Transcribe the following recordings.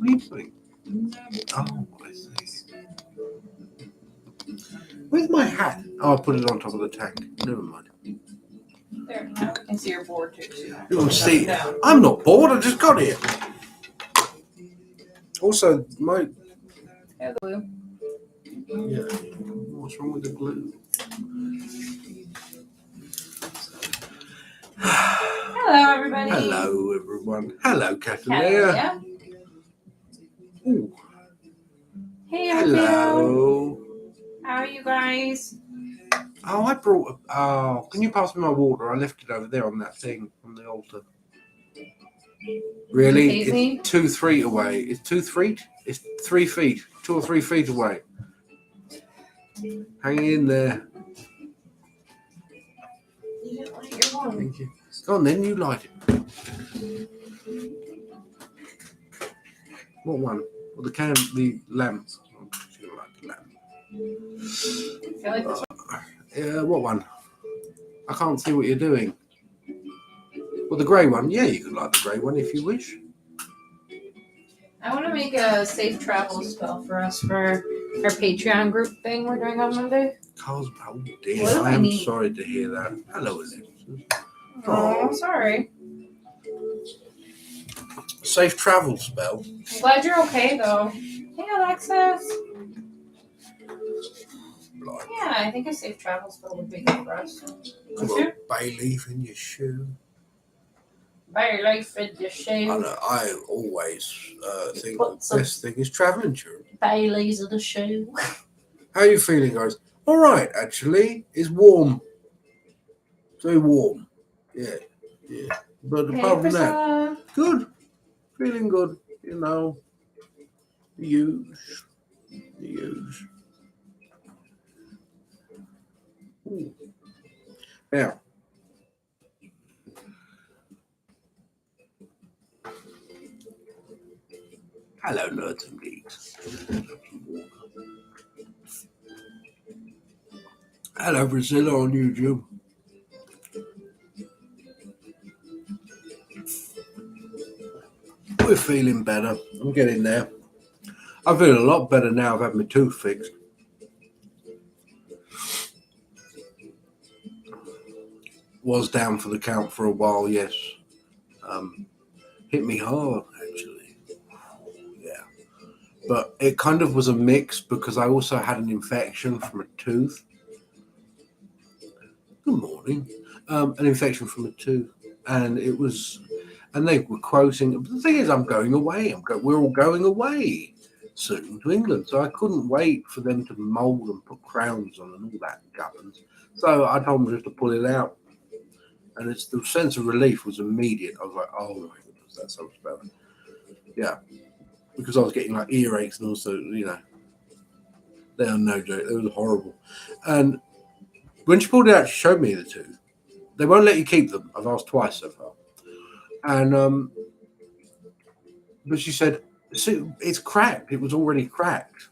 What are you doing? Oh, I see. Where's my hat? Oh, I put it on top of the tank. Never mind. There, now I can see your board too. So You can see. I'm not bored. I just got here. Also, my. Yeah, glue. Yeah. What's wrong with the glue? Hello, everybody. Hello, everyone. Hello, Catalina. Ooh. Hey, hello. How are you guys? Oh, I brought. Oh, can you pass me my water? I left it over there on that thing on the altar. Really? It's 2 feet away. It's 2 feet? It's 3 feet. 2 or 3 feet away. Hang in there. You didn't light your one. Thank you. Go on then, you light it. What one? Well, the lamp. Oh, she don't like the lamp. I like this one. What one? I can't see what you're doing. Well, the grey one. Yeah, you can light the grey one if you wish. I want to make a safe travel spell for us for our Patreon group thing we're doing on Monday. Oh dear, I am sorry to hear that. Hello, Alexis. Oh, sorry. Safe travel spell. I'm glad you're okay, though. Hey, Alexis. Like, yeah, I think a safe travel spell would be good for us. Come on, bay leaf in your shoe. Bay leaf in your shoe. I know, I always think the best thing is travel insurance. Bay leaves in the shoe. How are you feeling, guys? All right, actually. It's warm. It's very warm. Yeah. But apart from that, good. Feeling good, you know. The use. Ooh. Now. Hello, nerds and geeks. Hello, Priscilla on YouTube. We're feeling better. I'm getting there. I feel a lot better now I've had my tooth fixed. Was down for the count for a while, yes. Hit me hard, actually. Yeah. But it kind of was a mix because I also had an infection from a tooth. Good morning. An infection from a tooth. And it was... And they were quoting... The thing is, I'm going away. We're all going away soon to England. So I couldn't wait for them to mould and put crowns on and all that gubbins. So I told them just to pull it out. And the sense of relief was immediate. I was like, oh my goodness, that's so much better. Yeah. Because I was getting like earaches and also, you know, they are no joke. It was horrible. And when she pulled it out, she showed me the tooth. They won't let you keep them. I've asked twice so far. And, but she said, see, it's cracked. It was already cracked.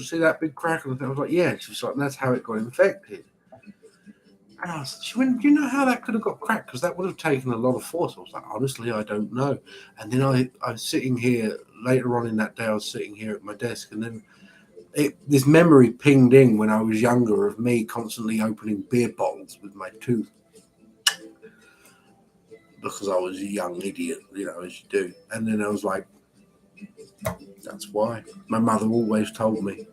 See that big crack? I was like, yeah. She was like, that's how it got infected. And she went, do you know how that could have got cracked? Because that would have taken a lot of force. I was like, honestly, I don't know. And then I was sitting here, later on in that day, I was sitting here at my desk, and then this memory pinged in when I was younger of me constantly opening beer bottles with my tooth. Because I was a young idiot, you know, as you do. And then I was like, that's why. My mother always told me.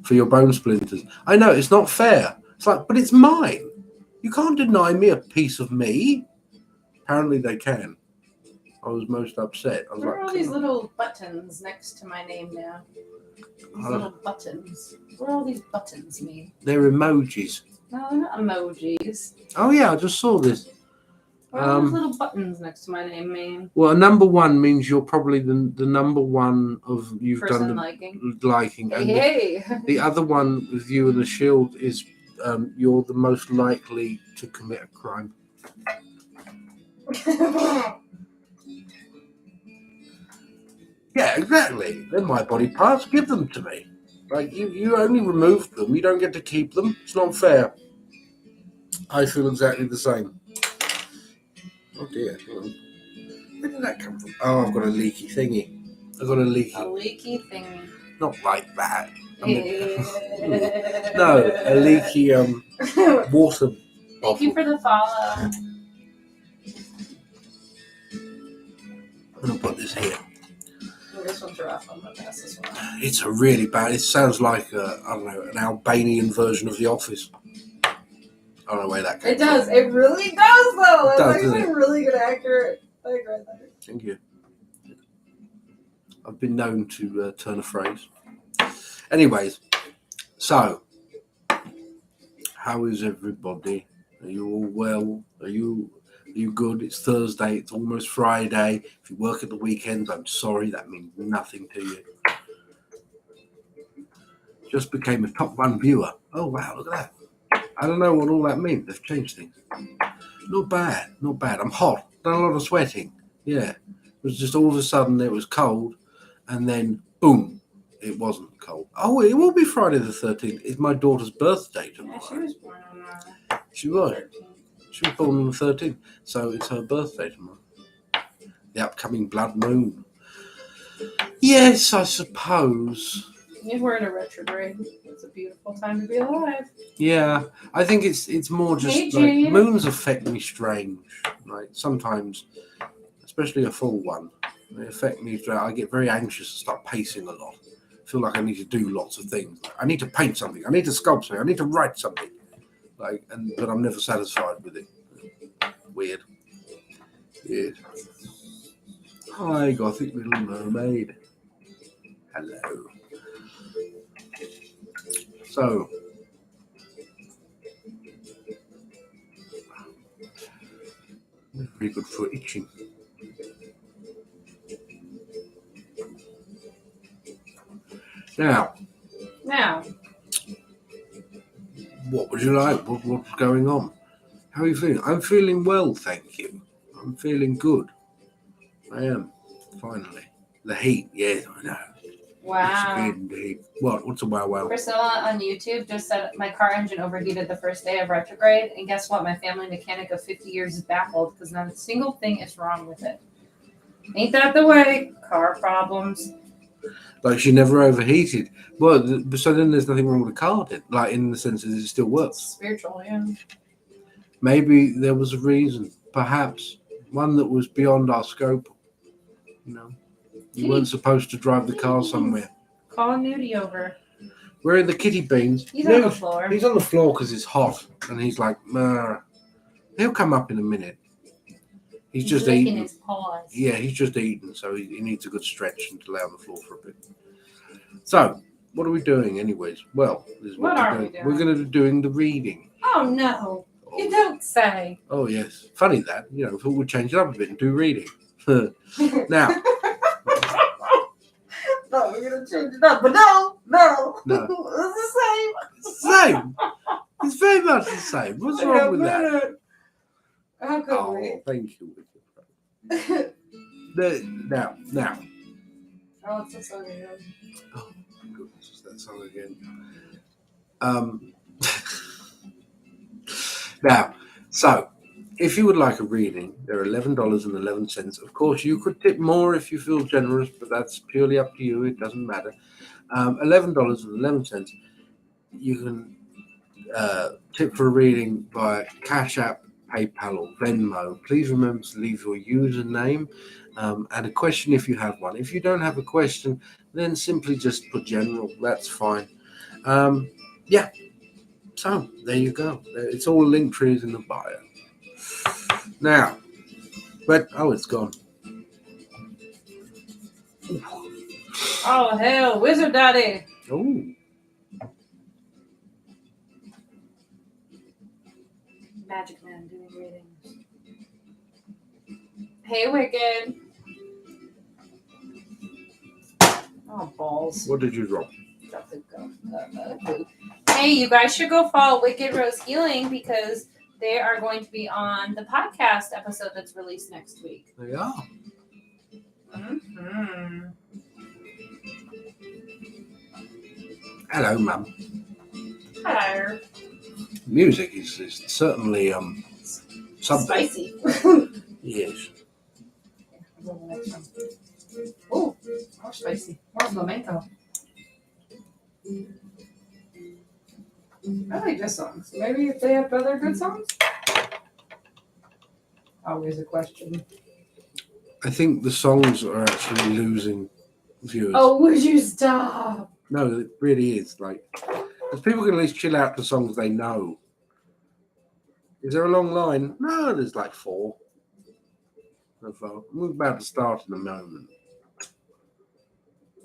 For your bone splinters. I know, it's not fair. It's like, but it's mine. You can't deny me a piece of me. Apparently they can. I was most upset. I was Where are all these little buttons next to my name now? These little buttons. What do all these buttons mean? They're emojis. No, they're not emojis. Oh yeah, I just saw this. What do those little buttons next to my name mean? Well, a number one means you're probably the number one of you've Person done the liking. And hey. The other one with you and the shield is you're the most likely to commit a crime. Yeah, exactly. They're my body parts. Give them to me. Like you only removed them. You don't get to keep them. It's not fair. I feel exactly the same. Oh dear. Where did that come from? Oh, I've got a leaky thingy. I've got a leaky. A leaky thingy. Not like that. I mean, Yeah. no, a leaky water bottle. Thank you for the follow. I'm gonna put this here. Oh, this one's rough. I'm gonna pass this one. It's a really bad. It sounds like I don't know, an Albanian version of The Office. I don't know where that came It does. It really does, though. It does, It's doesn't actually really good, accurate. Like right there. Thank you. I've been known to turn a phrase. Anyways, so how is everybody? Are you all well? Are you good? It's Thursday. It's almost Friday. If you work at the weekends, I'm sorry. That means nothing to you. Just became a top 1 viewer. Oh wow, look at that. I don't know what all that means. They've changed things. Not bad. Not bad. I'm hot. Done a lot of sweating. Yeah. It was just all of a sudden it was cold, and then boom, it wasn't cold. Oh, it will be Friday the 13th. It's my daughter's birthday tomorrow. Yeah, she was born on She was. 13th. She was born on the 13th, so it's her birthday tomorrow. The upcoming blood moon. Yes, I suppose. We're in a retrograde. It's a beautiful time to be alive. Yeah, I think it's more just Hey, like Jade. moons affect me strange. Like sometimes, especially a full one, they affect me. I get very anxious and start pacing a lot. I feel like I need to do lots of things. I need to paint something. I need to sculpt something. I need to write something. But I'm never satisfied with it. Weird. Weird. Hi, Gothic Little Mermaid. Hello. So, very good for itching. Now, what would you like? What's going on? How are you feeling? I'm feeling well, thank you. I'm feeling good. I am, finally. The heat, yes, I know. Wow. It's good indeed. What's a wow? Priscilla on YouTube just said my car engine overheated the first day of retrograde, and guess what? My family mechanic of 50 years is baffled because not a single thing is wrong with it. Ain't that the way? Car problems. Like she never overheated. Well, so then there's nothing wrong with the car, then, like in the sense that it still works. Spiritual, yeah. Maybe there was a reason, perhaps one that was beyond our scope. You know, you weren't supposed to drive the car somewhere. Call Nudie over. Where are the kitty beans? He's on the floor. He's on the floor because it's hot, and he's like, he'll come up in a minute. He's just licking eating. his paws. Yeah, he's just eating, so he needs a good stretch and to lay on the floor for a bit. So, what are we doing, anyways? Well, this is What we're are doing. we doing? We're going to be doing the reading. Oh no! You don't say. Oh yes, funny that. You know, if we would change it up a bit and do reading. Now. No, we're gonna change it up, but no. No. It's the same. It's the same. It's very much the same. What's wrong with that? How could Oh, we? thank you. Now. Oh, it's a song again. Oh, my goodness, it's that song again. Now, so if you would like a reading, they're $11.11. Of course, you could tip more if you feel generous, but that's purely up to you. It doesn't matter. $11.11. You can tip for a reading via Cash App, PayPal, or Venmo. Please remember to leave your username and a question if you have one. If you don't have a question, then simply just put general. That's fine. Yeah. So there you go. It's all link trees in the bio. Now, it's gone. Oh hell, Wizard Daddy! Oh, Magic Man doing readings. Hey, Wicked. Oh balls. what did you drop? Drop the go. Hey, you guys should go follow Wicked Rose Healing because they are going to be on the podcast episode that's released next week. They are. Mm-hmm. Hello, Mum. Hello. Music is certainly something. Spicy. Yes. go to the next one. Oh, more spicy. More flamenco. I like this song. So maybe if they have other good songs? Always a question. I think the songs are actually losing viewers. Oh, would you stop? No, it really is. Like, because people can at least chill out to songs they know. Is there a long line? No, there's like 4. So far. We're about to start in a moment.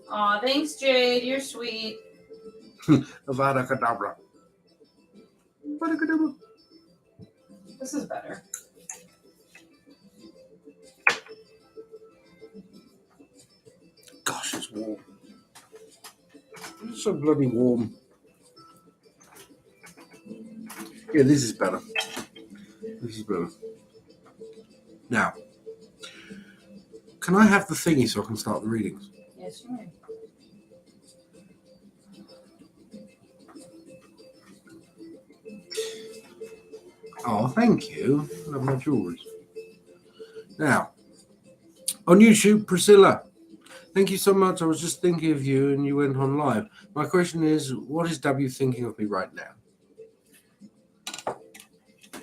Aw, thanks, Jade. You're sweet. Avada Kedavra. Avada Kedavra. This is better. Gosh, it's warm. It's so bloody warm. Yeah, this is better. This is better. Now, can I have the thingy so I can start the readings? Yes, you may. Oh, thank you. I love my jewelry. Now, on YouTube, Priscilla, thank you so much. I was just thinking of you and you went on live. My question is, what is W thinking of me right now?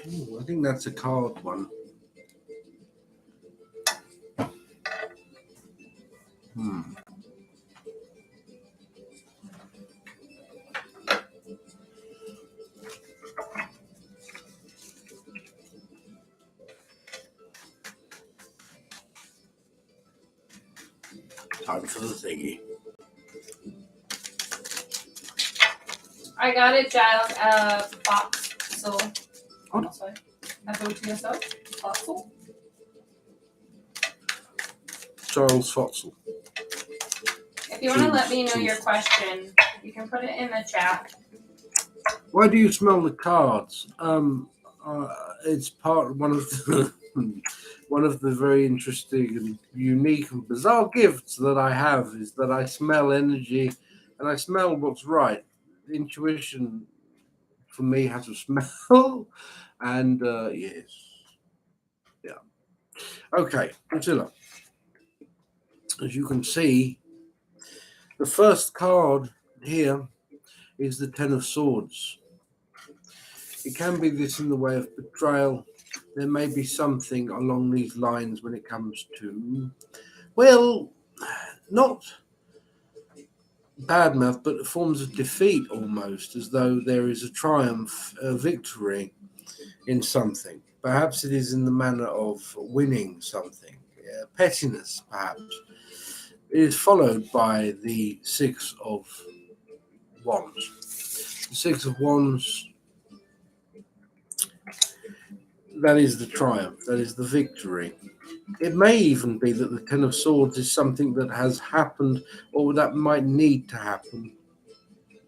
Ooh, I think that's a card one. Time for the thingy. I got it, Giles. Box. So. What? Sorry. I go to yourself. Boxel. Giles Fotzel. If you want to let me know your question, you can put it in the chat. Why do you smell the cards? It's part one of the one of the very interesting and unique and bizarre gifts that I have is that I smell energy and I smell what's right. Intuition for me has a smell, and yes, yeah. Okay, Priscilla. As you can see, the first card here is the Ten of Swords. It can be this in the way of betrayal. There may be something along these lines when it comes to, well, not bad mouth, but forms of defeat almost, as though there is a triumph, a victory in something. Perhaps it is in the manner of winning something, pettiness, perhaps. It is followed by the Six of Wands. The Six of Wands, that is the triumph, that is the victory. It may even be that the Ten of Swords is something that has happened or that might need to happen.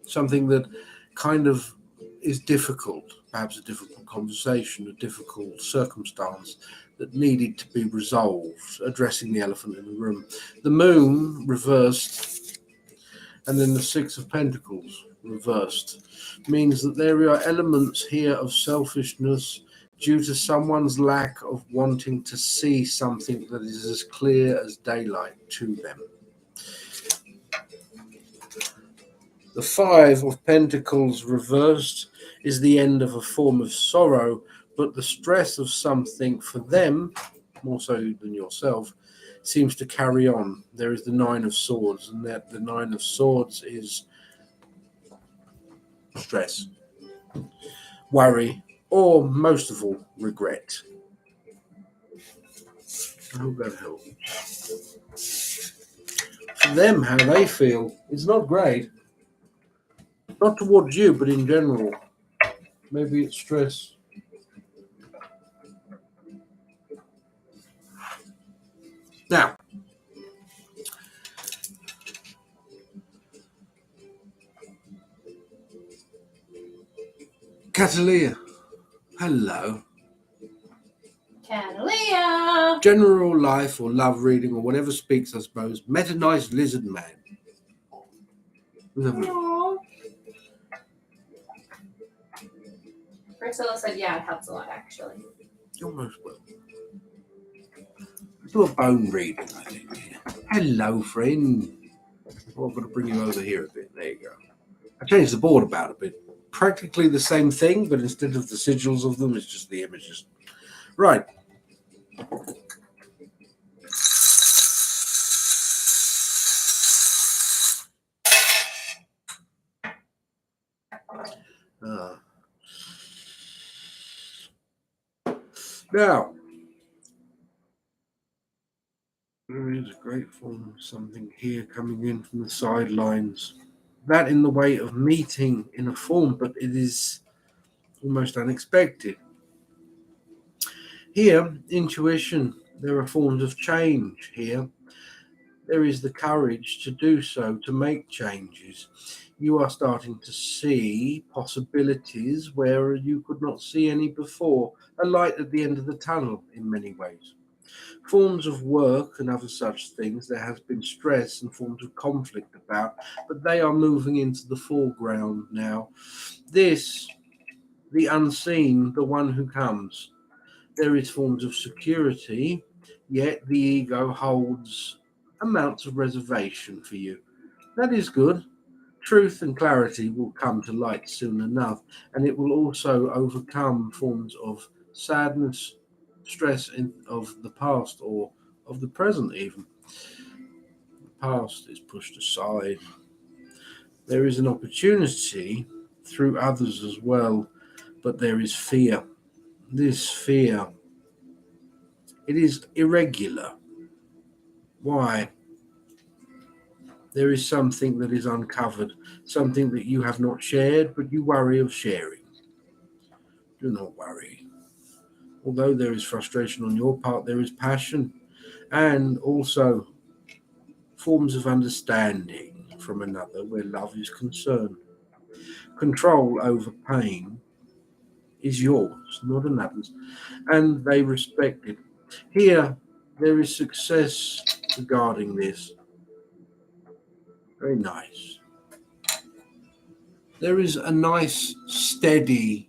Something that kind of is difficult, perhaps a difficult conversation, a difficult circumstance that needed to be resolved, addressing the elephant in the room. The Moon reversed, and then the Six of Pentacles reversed, means that there are elements here of selfishness due to someone's lack of wanting to see something that is as clear as daylight to them. The Five of Pentacles reversed is the end of a form of sorrow, but the stress of something for them, more so than yourself, seems to carry on. There is the Nine of Swords, and that the Nine of Swords is stress, worry, or most of all, regret. I hope that helps. For them, how they feel is not great. Not towards you, but in general. Maybe it's stress. Now, Catalia, hello. Catalia. General life or love reading or whatever speaks, I suppose. Met a nice lizard man. Aww. Priscilla said, yeah, it helps a lot, actually. You're most welcome. do a bone reading, I think. Hello, friend. Oh, I'm going to bring you over here a bit. There you go. I changed the board about a bit. Practically the same thing, but instead of the sigils of them, it's just the images. Right. Now, there is a great form of something here coming in from the sidelines. That in the way of meeting in a form, but it is almost unexpected. Here, intuition, there are forms of change here. There is the courage to do so, to make changes. You are starting to see possibilities where you could not see any before, a light at the end of the tunnel in many ways. Forms of work and other such things, there has been stress and forms of conflict about, but they are moving into the foreground now. This, the unseen, the one who comes. There is forms of security, yet the ego holds amounts of reservation for you. That is good. Truth and clarity will come to light soon enough, and it will also overcome forms of sadness, stress of the past or of the present even. The past is pushed aside. There is an opportunity through others as well, but there is fear. This fear, it is irregular. Why? There is something that is uncovered, something that you have not shared, but you worry of sharing. Do not worry. Although there is frustration on your part, there is passion and also forms of understanding from another where love is concerned. Control over pain is yours, not another's, and they respect it. Here, there is success regarding this. Very nice. There is a nice, steady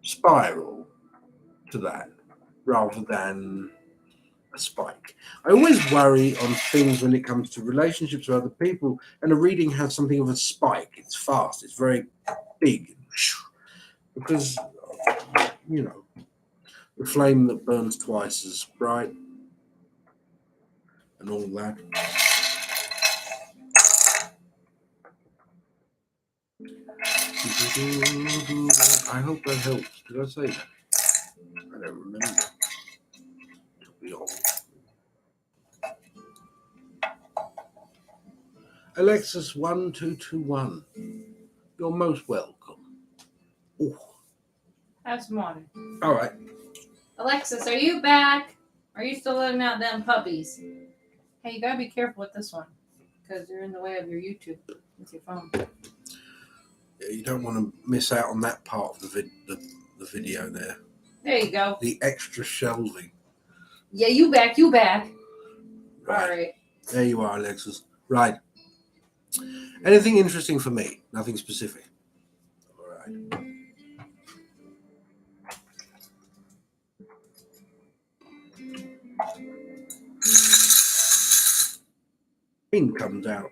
spiral to that rather than a spike. I always worry on things when it comes to relationships with other people, and a reading has something of a spike. It's fast, it's very big, because, you know, the flame that burns twice as bright and all that. I hope that helps. Did I say that? I don't remember. To be honest. Alexis 1221. You're most welcome. Oh. Have some water. All right. Alexis, are you back? Are you still letting out them puppies? Hey, you gotta be careful with this one because they're in the way of your YouTube with your phone. Yeah, you don't want to miss out on that part of the video there. There you go. The extra shelving. Yeah, you back. Right. All right. There you are, Alexis. Right. Anything interesting for me? Nothing specific. All right. Rain comes out.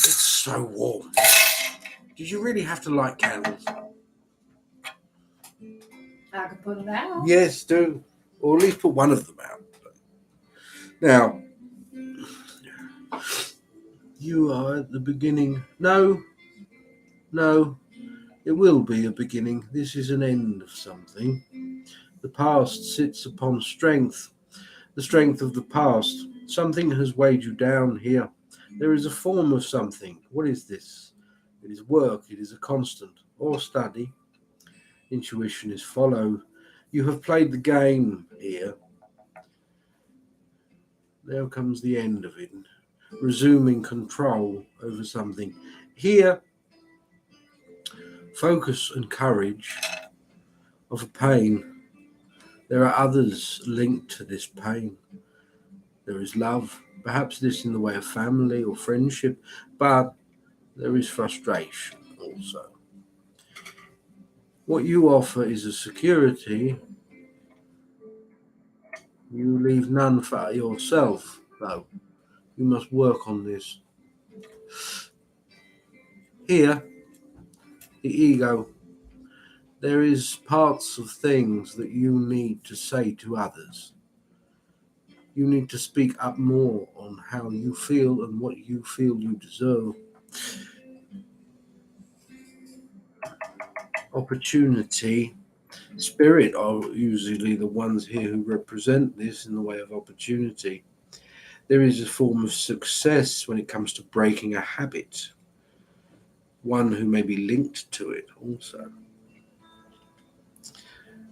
It's so warm. Did you really have to light candles? I could put it out. Yes, do. Or at least put one of them out. Now, you are at the beginning. No, it will be a beginning. This is an end of something. The past sits upon strength, the strength of the past. Something has weighed you down here. There is a form of something. What is this? It is work, it is a constant, or study. Intuition is followed. You have played the game here. There comes the end of it. Resuming control over something. Here, focus and courage of a pain. There are others linked to this pain. There is love, perhaps this in the way of family or friendship, but there is frustration also. What you offer is a security You leave none for yourself, though. You must work on this. Here, the ego, there is parts of things that you need to say to others. You need to speak up more on how you feel and what you feel you deserve. Opportunity, spirit are usually the ones here who represent this in the way of opportunity. There is a form of success when it comes to breaking a habit, one who may be linked to it also.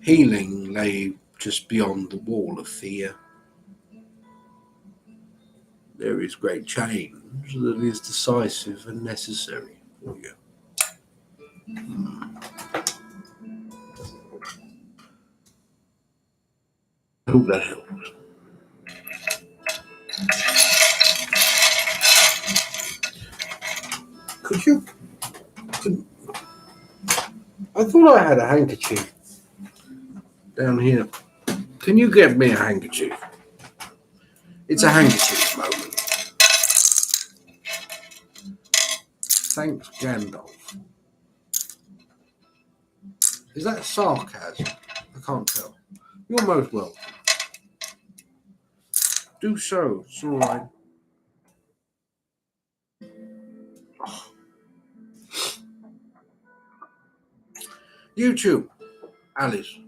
Healing lay just beyond the wall of fear. There is great change that is decisive and necessary for you. I hope that helps. I thought I had a handkerchief down here. Can you get me a handkerchief? It's a handkerchief moment. Thanks, Gandalf. Is that sarcasm? I can't tell. You're most welcome. Do so. It's all right. YouTube, Alice.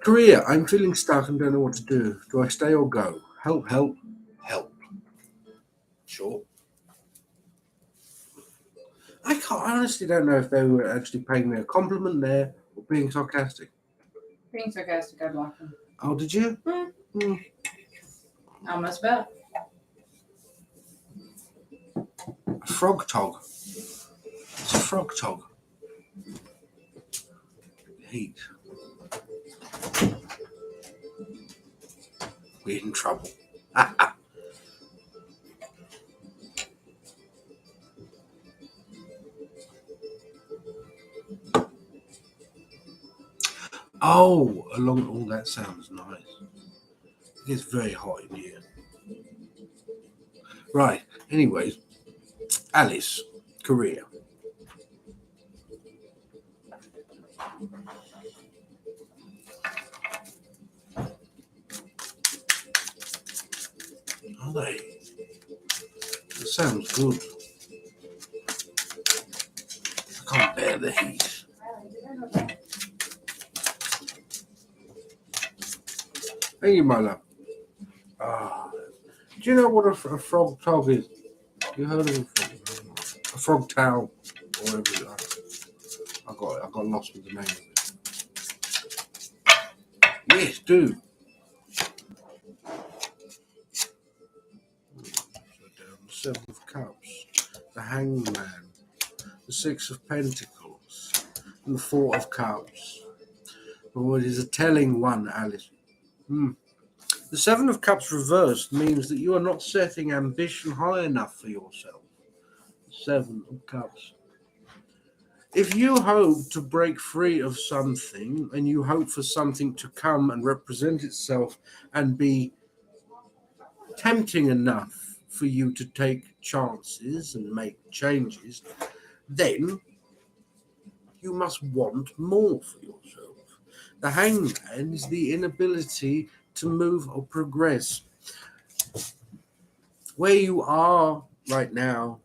Korea, I'm feeling stuck and don't know what to do. Do I stay or go? Help, help, help. Sure. I honestly don't know if they were actually paying me a compliment there or being sarcastic. Being sarcastic, I blocked them. Oh, did you? Almost bet. A frog tog. It's a frog tog. Heat. We're in trouble. Oh, that sounds nice. It's very hot in here. Right. Anyways, Alice, Korea. Are they? That sounds good. I can't bear the heat. Thank you, my love. Do you know what a frog tog is? You heard of a frog towel or whatever? I got lost with the name of it. Yes, do. The Seven of Cups, the Hangman, the Six of Pentacles, and the Four of Cups. Oh, it is a telling one, Alice. The Seven of Cups reversed means that you are not setting ambition high enough for yourself. The Seven of Cups. If you hope to break free of something and you hope for something to come and represent itself and be tempting enough for you to take chances and make changes, then you must want more for yourself. The Hangman is the inability to move or progress. Where you are right now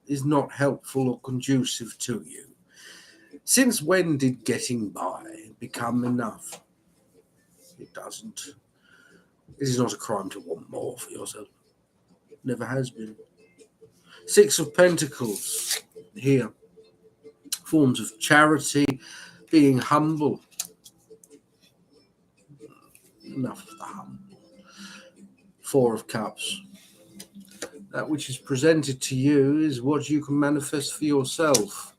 is not helpful or conducive to you. Since when did getting by become enough? It doesn't. It is not a crime to want more for yourself. It never has been. Six of Pentacles here. Forms of charity, being humble. Enough of the humble. Four of Cups. That which is presented to you is what you can manifest for yourself.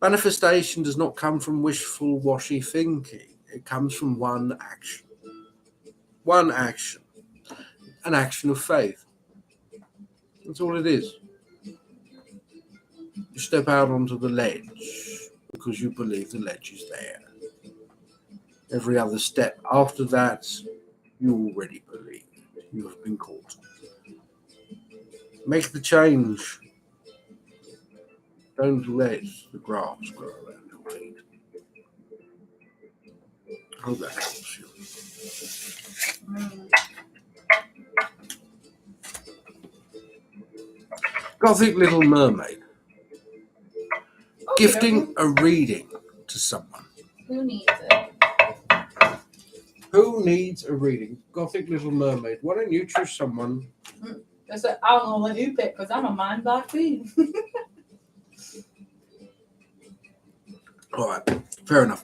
Manifestation does not come from wishful, washy thinking. It comes from one action. One action. An action of faith. That's all it is. You step out onto the ledge because you believe the ledge is there. Every other step after that, you already believe. You have been caught. Make the change. Don't let the grass grow around your feet. I hope that helps you. Gothic Little Mermaid. Gifting a reading to someone. Who needs it? Who needs a reading? Gothic Little Mermaid. Why don't you choose someone? That's what I'm gonna let you pick because I'm a mind block queen. All right, fair enough.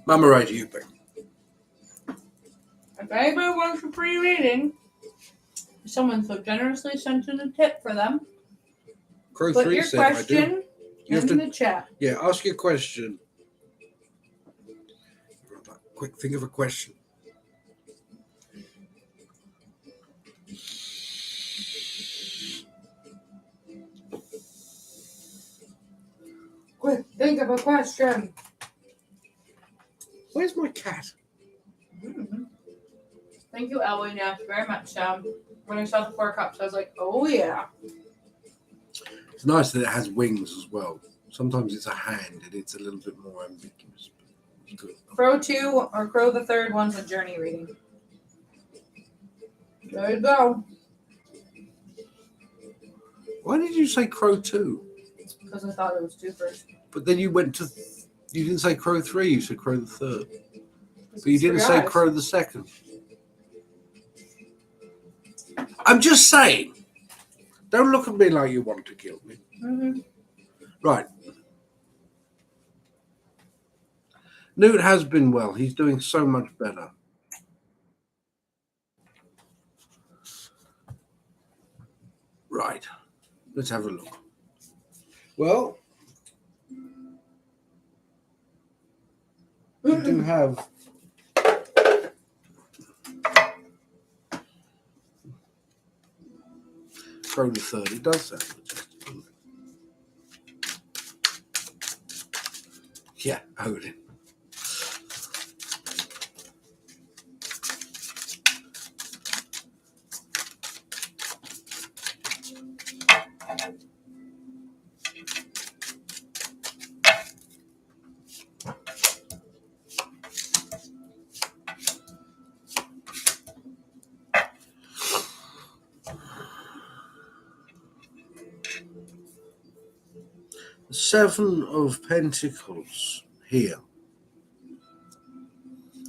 Moderator, you pick. If anybody wants a free reading, someone so generously sent in a tip for them. Crow Put 3 your said I do. question You have in to, the chat. yeah, ask your question. Quick, think of a question. Quick, think of a question. Where's my cat? Mm-hmm. Thank you, Elwynn. Yes, very much. When I saw the 4 cups, I was like, oh yeah. It's nice that it has wings as well. Sometimes it's a hand and it's a little bit more ambiguous. But it's good. Crow 2 or Crow the 3rd one's a journey reading. There you go. Why did you say Crow 2? Because I thought it was 2 first. But then you went to. You didn't say Crow 3. You said Crow the 3rd. But you didn't say Crow the 2nd. I'm just saying. Don't look at me like you want to kill me. Mm-hmm. Right. Newt has been well. He's doing so much better. Right. Let's have a look. Well, you do have Crow the 3rd. It does sound majestic, doesn't it? Yeah, Odin. The 7 of Pentacles here.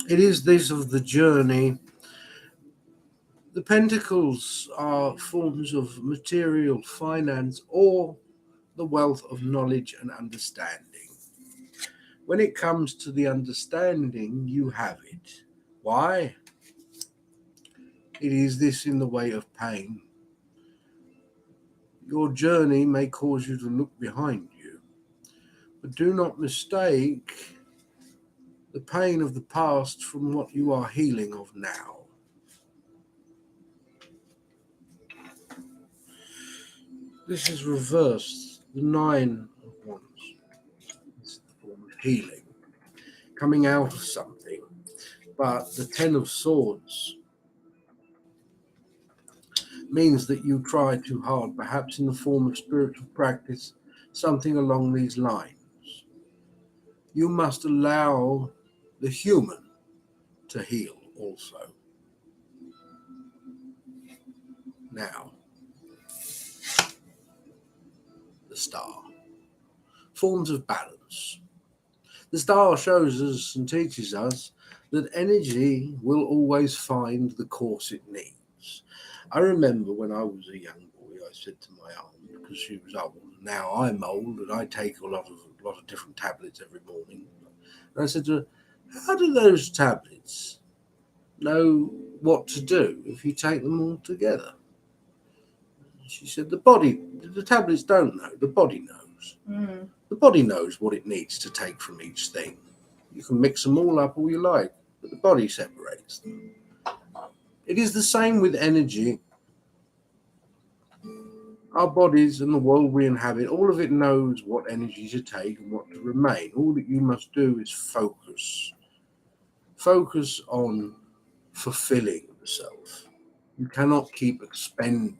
It is this of the journey. The Pentacles are forms of material, finance, or the wealth of knowledge and understanding. When it comes to the understanding, you have it. Why? It is this in the way of pain. Your journey may cause you to look behind you, but do not mistake the pain of the past from what you are healing of now. This is reversed, the 9 of Wands. It's the form of healing, coming out of something. But the 10 of Swords means that you try too hard, perhaps in the form of spiritual practice, something along these lines. You must allow the human to heal also. Now, the star. Forms of balance. The star shows us and teaches us that energy will always find the course it needs. I remember when I was a young boy, I said to my aunt, because she was old, now I'm old and I take a lot of different tablets every morning. And I said to her, how do those tablets know what to do if you take them all together? She said, the tablets don't know, the body knows. Mm. The body knows what it needs to take from each thing. You can mix them all up all you like, but the body separates them. It is the same with energy. Our bodies and the world we inhabit, all of it knows what energy to take and what to remain. All that you must do is focus. focus on fulfilling the self. You cannot keep expelling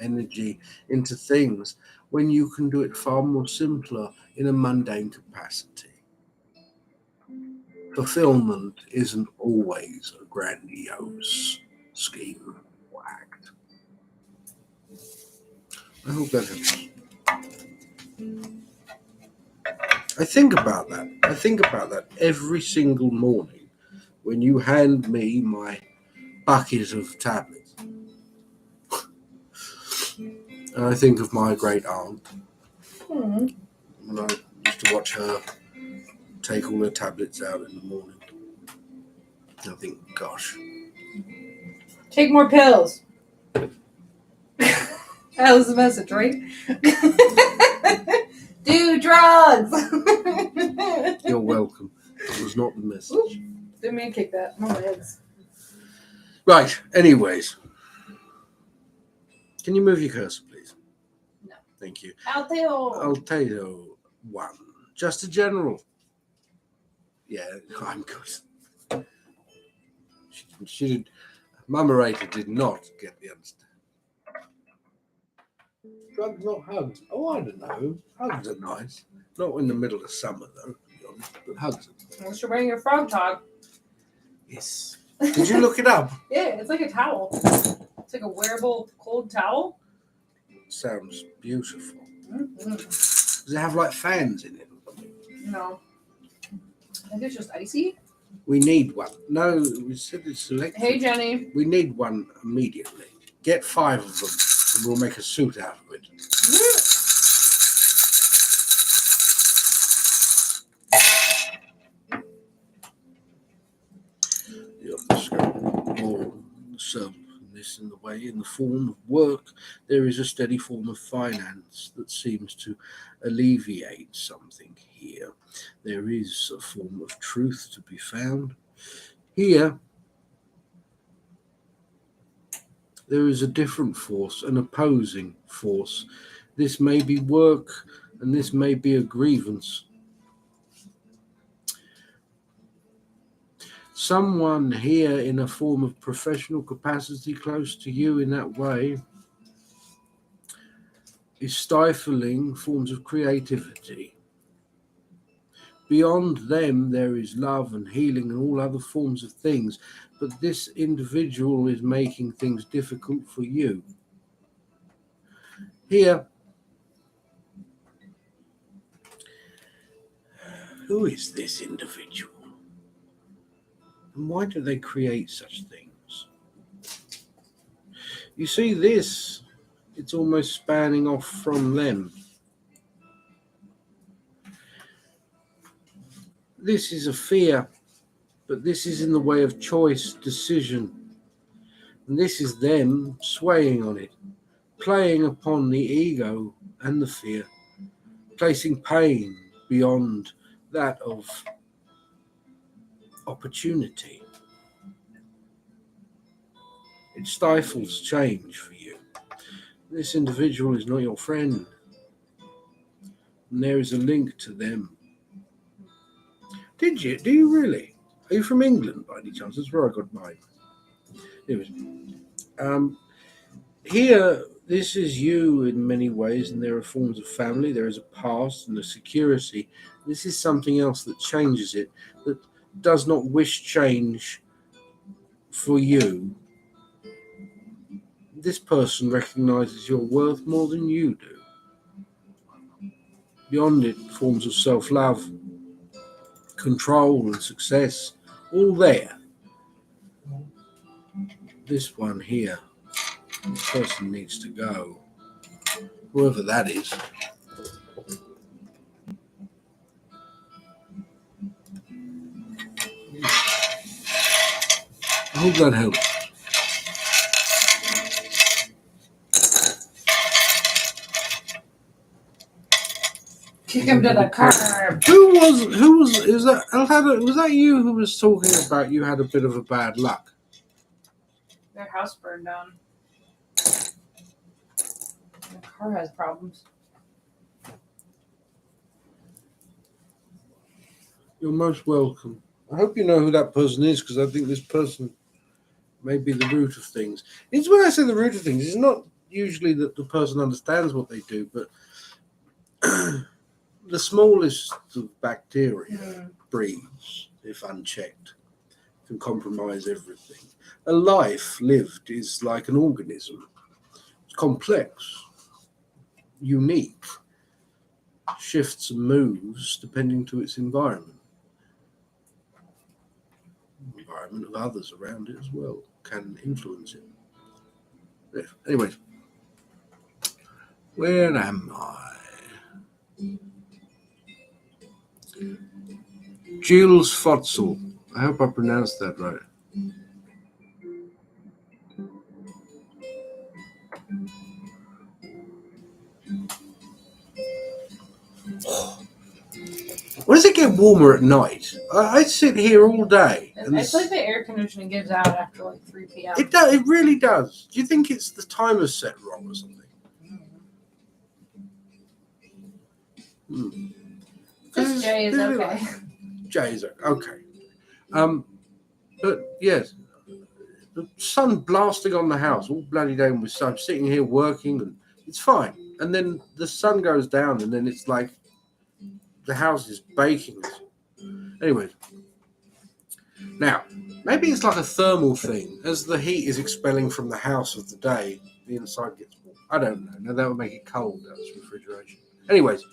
energy into things when you can do it far more simpler in a mundane capacity. Fulfillment isn't always a grandiose scheme or act. I hope that helps. I think about that. I think about that every single morning when you hand me my bucket of tablets. And I think of my great aunt. When I used to watch her take all her tablets out in the morning. I think, gosh. Take more pills. That was the message, right? Do drugs. You're welcome. That was not the message. Ooh, didn't mean to kick that. My legs. Right, anyways. Can you move your cursor, please? No. Thank you. Alteo 1. Just a general. Yeah, I'm good. She did. Moderator did not get the understand. Drugs, not hugs. Oh, I don't know. Hugs are nice. Not in the middle of summer, though, to be honest, but hugs are nice. Unless you're wearing your frog talk. Yes. Did you look it up? Yeah, it's like a towel. It's like a wearable cold towel. Sounds beautiful. Mm-hmm. Does it have like fans in it or something? No. I think it's just icy. We need one. No, we said it's selected. Hey, Jenny. We need one immediately. Get 5 of them and we'll make a suit out of it. The other or so this in the way, in the form of work, there is a steady form of finance that seems to alleviate something here. There is a form of truth to be found. Here, there is a different force, an opposing force. This may be work and this may be a grievance. Someone here in a form of professional capacity close to you in that way is stifling forms of creativity. Beyond them, there is love and healing and all other forms of things, but this individual is making things difficult for you. Here, who is this individual? And why do they create such things? You see this, it's almost spanning off from them. This is a fear, but this is in the way of choice, decision. And this is them swaying on it, playing upon the ego and the fear, placing pain beyond that of opportunity. It stifles change for you. This individual is not your friend, and there is a link to them. Do you really? Are you from England by any chance? That's where I got mine. Anyways, here, this is you in many ways, and there are forms of family, there is a past and a security. This is something else that changes it, that does not wish change for you. This person recognizes your worth more than you do. Beyond it, forms of self-love, control and success, all there. This one here, this person needs to go, whoever that is. I hope that helps. Kick him to the curb. Was that you who was talking about you had a bit of a bad luck? Their house burned down. The car has problems. You're most welcome. I hope you know who that person is, because I think this person may be the root of things. It's when I say the root of things, it's not usually that the person understands what they do, but the smallest of bacteria breeds, if unchecked, can compromise everything. A life lived is like an organism. It's complex, unique, shifts and moves depending to its environment. The environment of others around it as well can influence it. Yeah. Anyways, where am I? Jules Fotzel. I hope I pronounced that right. Why does it get warmer at night? I sit here all day. And it's like the air conditioning gives out after like 3 p.m. It does. It really does. Do you think it's the timer set wrong or something? Just Jay is okay. Jay is okay. But yes, the sun blasting on the house all bloody day with sun. I'm sitting here working and it's fine. And then the sun goes down and then it's like the house is baking. Anyways, now maybe it's like a thermal thing. As the heat is expelling from the house of the day, the inside gets warm. I don't know. Now that would make it cold. That's refrigeration. Anyways,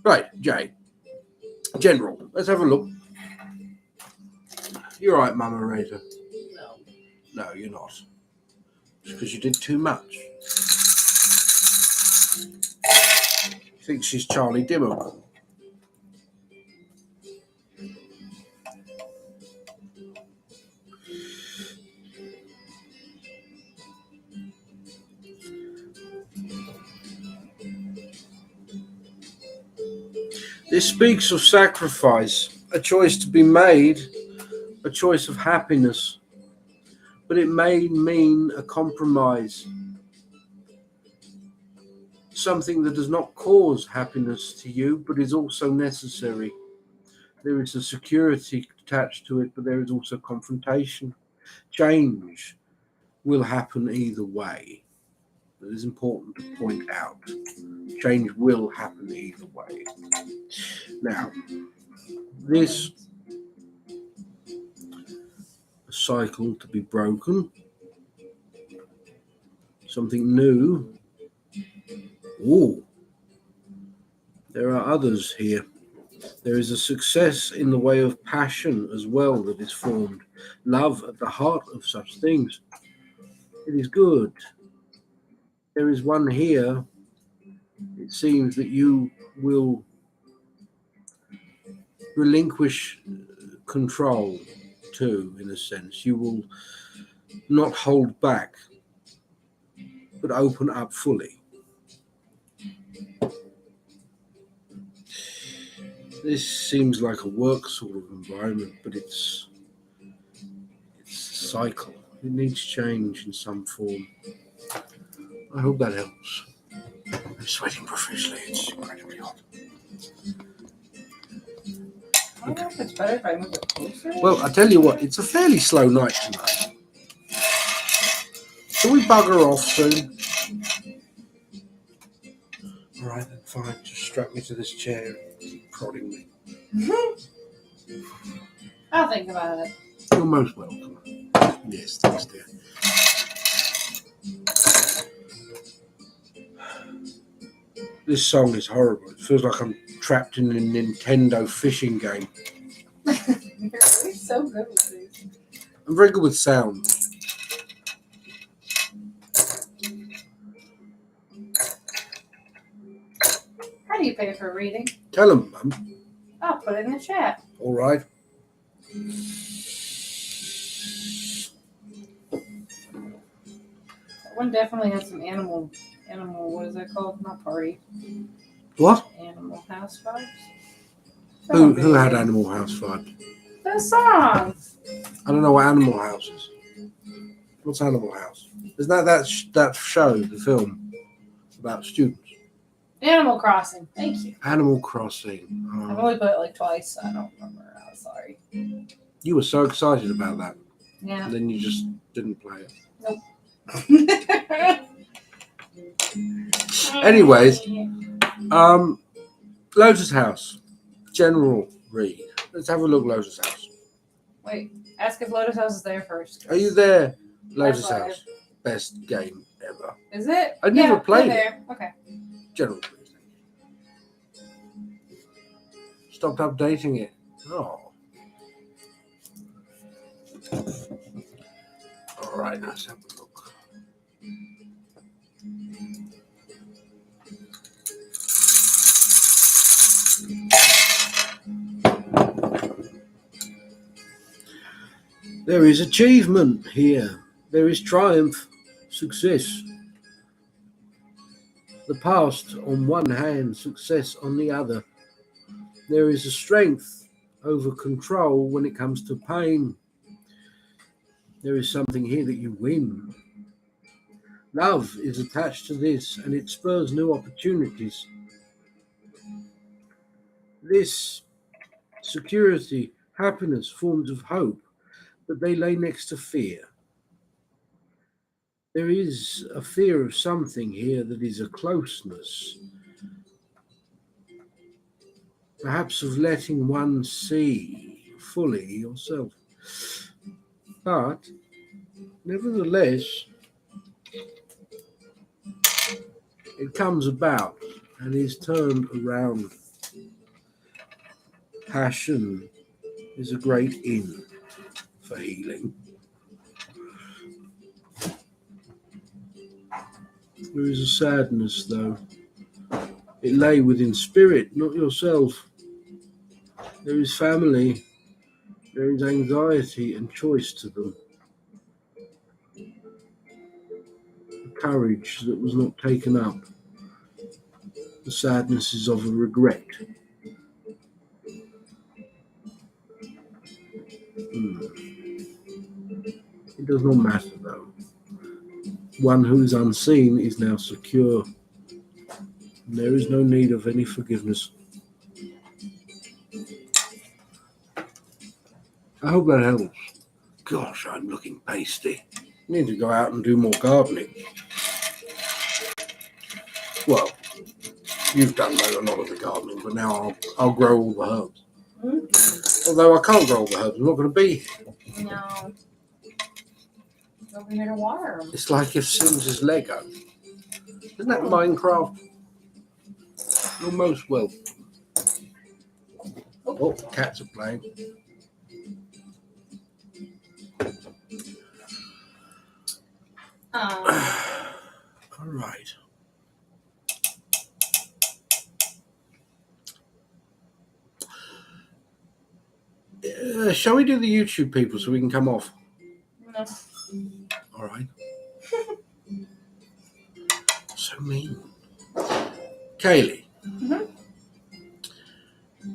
right, Jay. General, let's have a look. You're right, Moderator. No, you're not. It's because you did too much. You think she's Charlie Dimmer. This speaks of sacrifice, a choice to be made, a choice of happiness, but it may mean a compromise, something that does not cause happiness to you, but is also necessary. There is a security attached to it, but there is also confrontation. Change will happen either way. It is important to point out. Change will happen either way. Now, this cycle to be broken, something new. Ooh, there are others here. There is a success in the way of passion as well that is formed. Love at the heart of such things. It is good. There is one here. It seems that you will relinquish control too, in a sense. You will not hold back, but open up fully. This seems like a work sort of environment, but it's a cycle. It needs change in some form. I hope that helps. I'm sweating profusely. It's incredibly hot. I don't know if it's better if I move it closer. Well, I tell you what, it's a fairly slow night tonight. Can we bugger off soon? All right, then fine. Just strap me to this chair and keep prodding me. I'll think about it. You're most welcome. Yes, thanks, dear. This song is horrible. It feels like I'm trapped in a Nintendo fishing game. You're really so good with these. I'm very good with sound. How do you pay for reading? Tell them, Mum. I'll put it in the chat. All right. That one definitely has some animal, what is that called? Not party. What? Animal House vibes. Who had Animal House vibes? The song. I don't know what Animal House is. What's Animal House? Isn't that show, the film about students? Animal Crossing. Thank you. Animal Crossing. I've only put it like twice, so I don't remember. I'm sorry. You were so excited about that. Yeah. And then you just didn't play it. Anyways, Lotus House. General read. Let's have a look, Lotus House. Wait, ask if Lotus House is there first. Are you there? Lotus That's House. Best game ever. Is it? I never played there. Okay. General read. Stopped updating it. Oh. All right, let's have a look. There is achievement here. There is triumph, success. The past on one hand, success on the other. There is a strength over control when it comes to pain. There is something here that you win. Love is attached to this and it spurs new opportunities. This security, happiness, forms of hope, but they lay next to fear. There is a fear of something here that is a closeness, perhaps of letting one see fully yourself. But nevertheless, it comes about and is turned around. Passion is a great inn for healing. There is a sadness, though. It lay within spirit, not yourself. There is family. There is anxiety and choice to them. The courage that was not taken up. The sadness is of a regret. It does not matter, though. One who is unseen is now secure. And there is no need of any forgiveness. I hope that helps. Gosh, I'm looking pasty. I need to go out and do more gardening. Well, you've done a lot of the gardening, but now I'll grow all the herbs. Although I can't grow all the herbs, I'm not going to be here. No. Over here to water them. It's like if Sims is Lego. Isn't that Minecraft? You're most welcome. Oh, cats are playing. All right. Shall we do the YouTube people so we can come off? No. All right. So mean. Kaylee. Mm-hmm.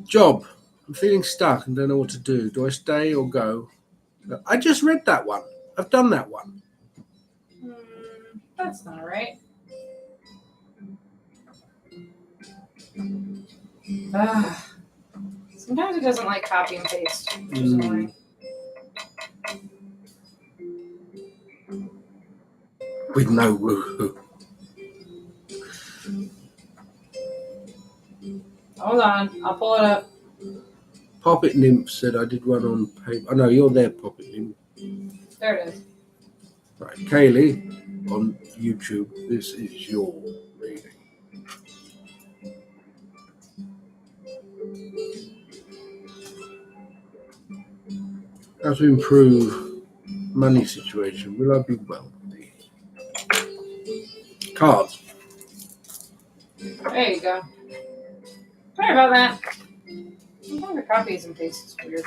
Job. I'm feeling stuck and don't know what to do. Do I stay or go? I just read that one. I've done that one. That's not right. Sometimes it doesn't like copy and paste, which is annoying. With no woohoo. Hold on, I'll pull it up. Poppet Nymph said I did one on paper. Oh no, you're there, Poppet Nymph. There it is. Right, Kaylee on YouTube. This is your reading. How to improve money situation. Will I be wealthy? Cards. There you go. Sorry about that. Sometimes the copies and pastes is weird.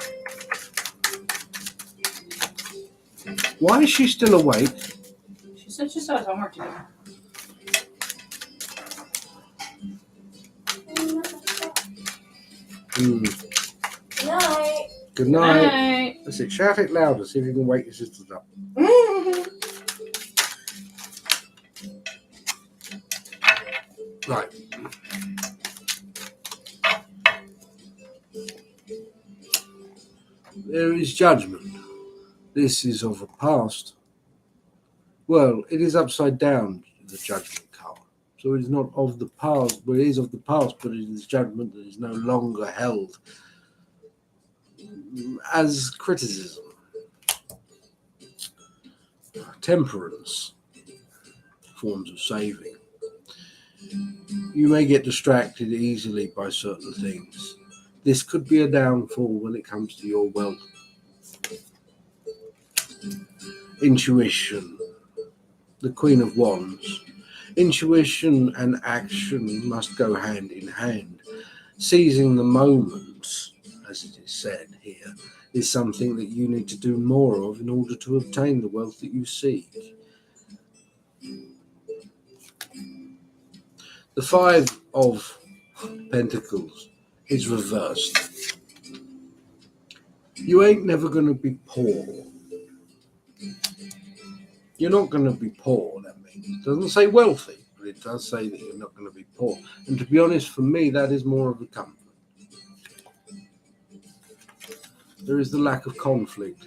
Why is she still awake? She said she still has homework to do. Good night. Good night. Night. That's it. Shout it louder. See if you can wake your sisters up. Right. There is judgment. This is of the past. Well, it is upside down, the judgment card. So it is not of the past, but it is of the past, but it is judgment that is no longer held as criticism. Temperance, forms of saving. You may get distracted easily by certain things. This could be a downfall when it comes to your wealth. Intuition, the Queen of Wands. Intuition and action must go hand in hand. Seizing the moment, as it is said here, is something that you need to do more of in order to obtain the wealth that you seek. The Five of Pentacles is reversed. You ain't never going to be poor. You're not going to be poor, that means. It doesn't say wealthy, but it does say that you're not going to be poor. And to be honest, for me, that is more of a comfort. There is the lack of conflict.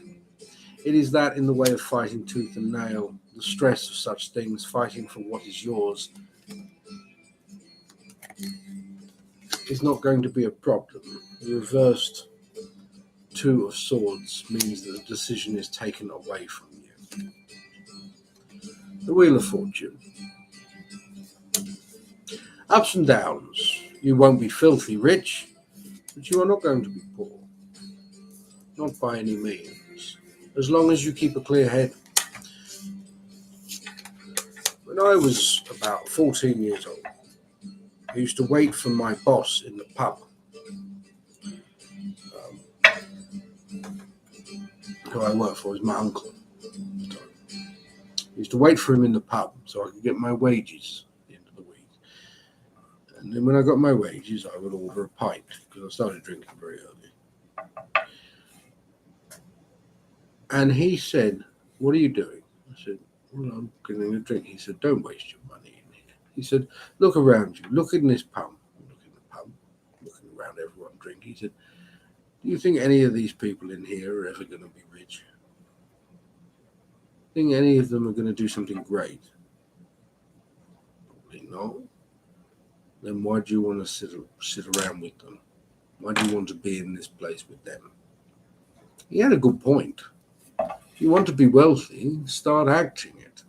It is that in the way of fighting tooth and nail, the stress of such things, fighting for what is yours, is not going to be a problem. The reversed Two of Swords means that the decision is taken away from you. The Wheel of Fortune. Ups and downs. You won't be filthy rich, but you are not going to be poor. Not by any means. As long as you keep a clear head. When I was about 14 years old, I used to wait for my boss in the pub, who I worked for, is my uncle. So I used to wait for him in the pub so I could get my wages at the end of the week. And then when I got my wages, I would order a pint because I started drinking very early. And he said, "What are you doing?" I said, "Well, I'm getting a drink." He said, "Don't waste your money in here." He said, "Look around you. Look in this pub." Look in the pub, looking around everyone drinking. He said, "Do you think any of these people in here are ever going to be rich? Think any of them are going to do something great? Probably not. Then why do you want to sit around with them? Why do you want to be in this place with them?" He had a good point. If you want to be wealthy, start acting it.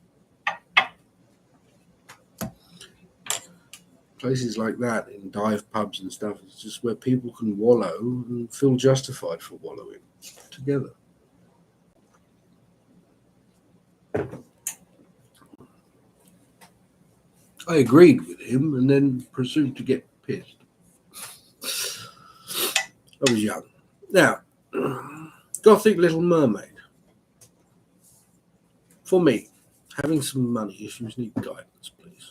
Places like that in dive pubs and stuff, it's just where people can wallow and feel justified for wallowing together. I agreed with him and then proceeded to get pissed. I was young. Now, Gothic Little Mermaid. For me, having some money issues need guidance, please.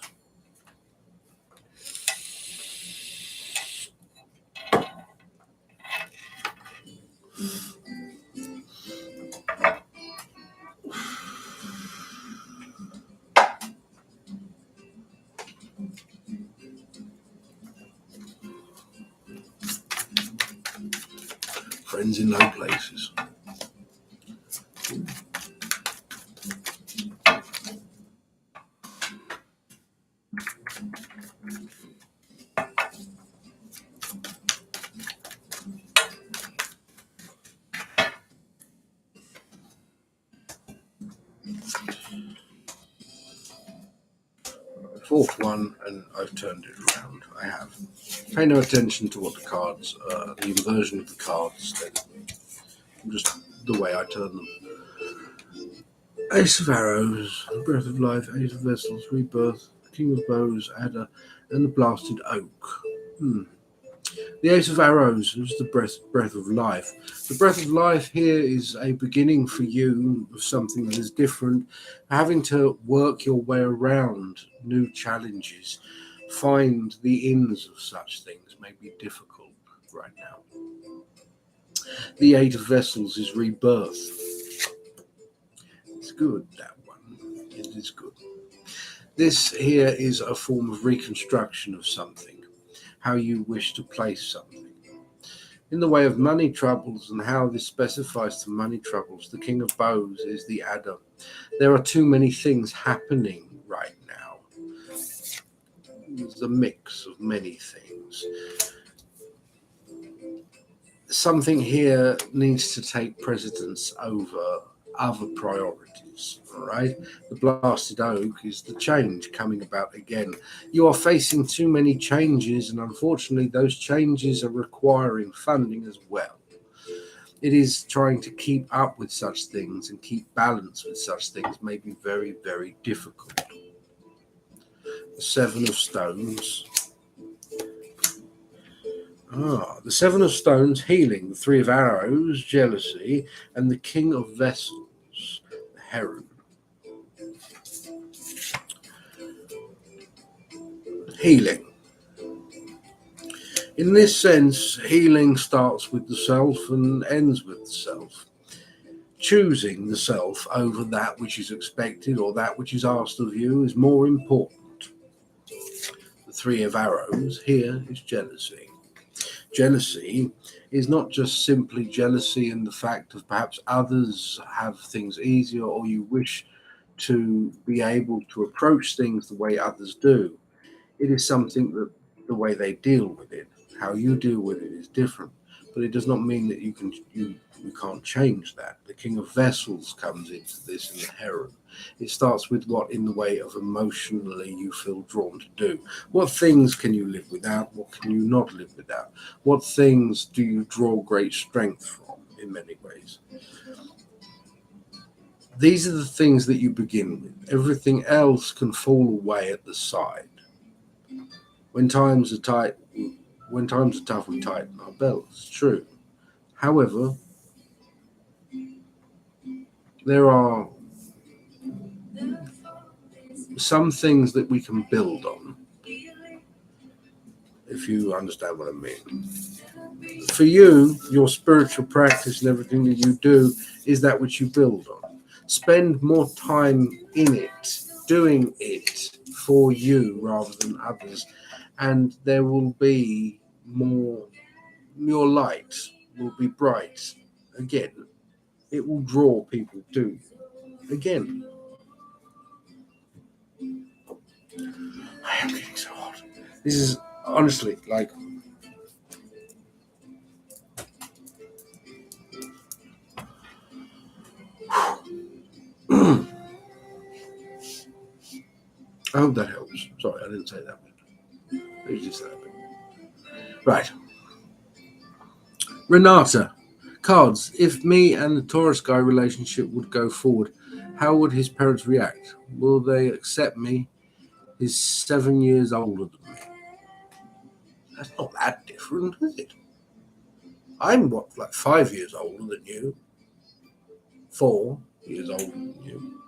Friends in low places. Fourth one, and I've turned it around. I have. Pay no attention to what the cards, the inversion of the cards said. Just the way I turn them. Ace of Arrows, Breath of Life, Ace of Vessels, Rebirth, King of Bows, Adder, and the Blasted Oak. The Ace of Arrows is the breath of life. The breath of life here is a beginning for you of something that is different. Having to work your way around new challenges, find the ins of such things may be difficult right now. The Eight of Vessels is rebirth. It's good, that one. It is good. This here is a form of reconstruction of something, how you wish to place something. In the way of money troubles and how this specifies to money troubles, the King of Bows is the adder. There are too many things happening right now. There's a mix of many things. Something here needs to take precedence over other priorities. All right, the blasted oak is the change coming about again. You are facing too many changes, and unfortunately, those changes are requiring funding as well. It is trying to keep up with such things and keep balance with such things may be very, very difficult. The Seven of Stones. The Seven of Stones, healing, the Three of Arrows, jealousy, and the King of Vessels, the Heron. Healing. In this sense, healing starts with the self and ends with the self. Choosing the self over that which is expected or that which is asked of you is more important. The Three of Arrows here is jealousy. Jealousy is not just simply jealousy in the fact of perhaps others have things easier or you wish to be able to approach things the way others do. It is something that the way they deal with it, how you deal with it is different. But it does not mean that you can't change that. The King of Vessels comes into this in the Heron. It starts with what in the way of emotionally you feel drawn to do. What things can you live without? What can you not live without? What things do you draw great strength from in many ways? These are the things that you begin with. Everything else can fall away at the side. When times are tough, we tighten our belts. True. However, there are some things that we can build on, if you understand what I mean. For you, your spiritual practice and everything that you do is that which you build on. Spend more time in it, doing it for you rather than others, and there will be more, your light will be bright again. It will draw people to you again. I am getting so hot. This is honestly like I hope that helps. Sorry, I didn't say that bit. I usually say that bit. Right. Renata. Cards. If me and the Taurus guy relationship would go forward, how would his parents react? Will they accept me? He's 7 years older than me. That's not that different, is it? I'm like 5 years older than you. 4 years older than you.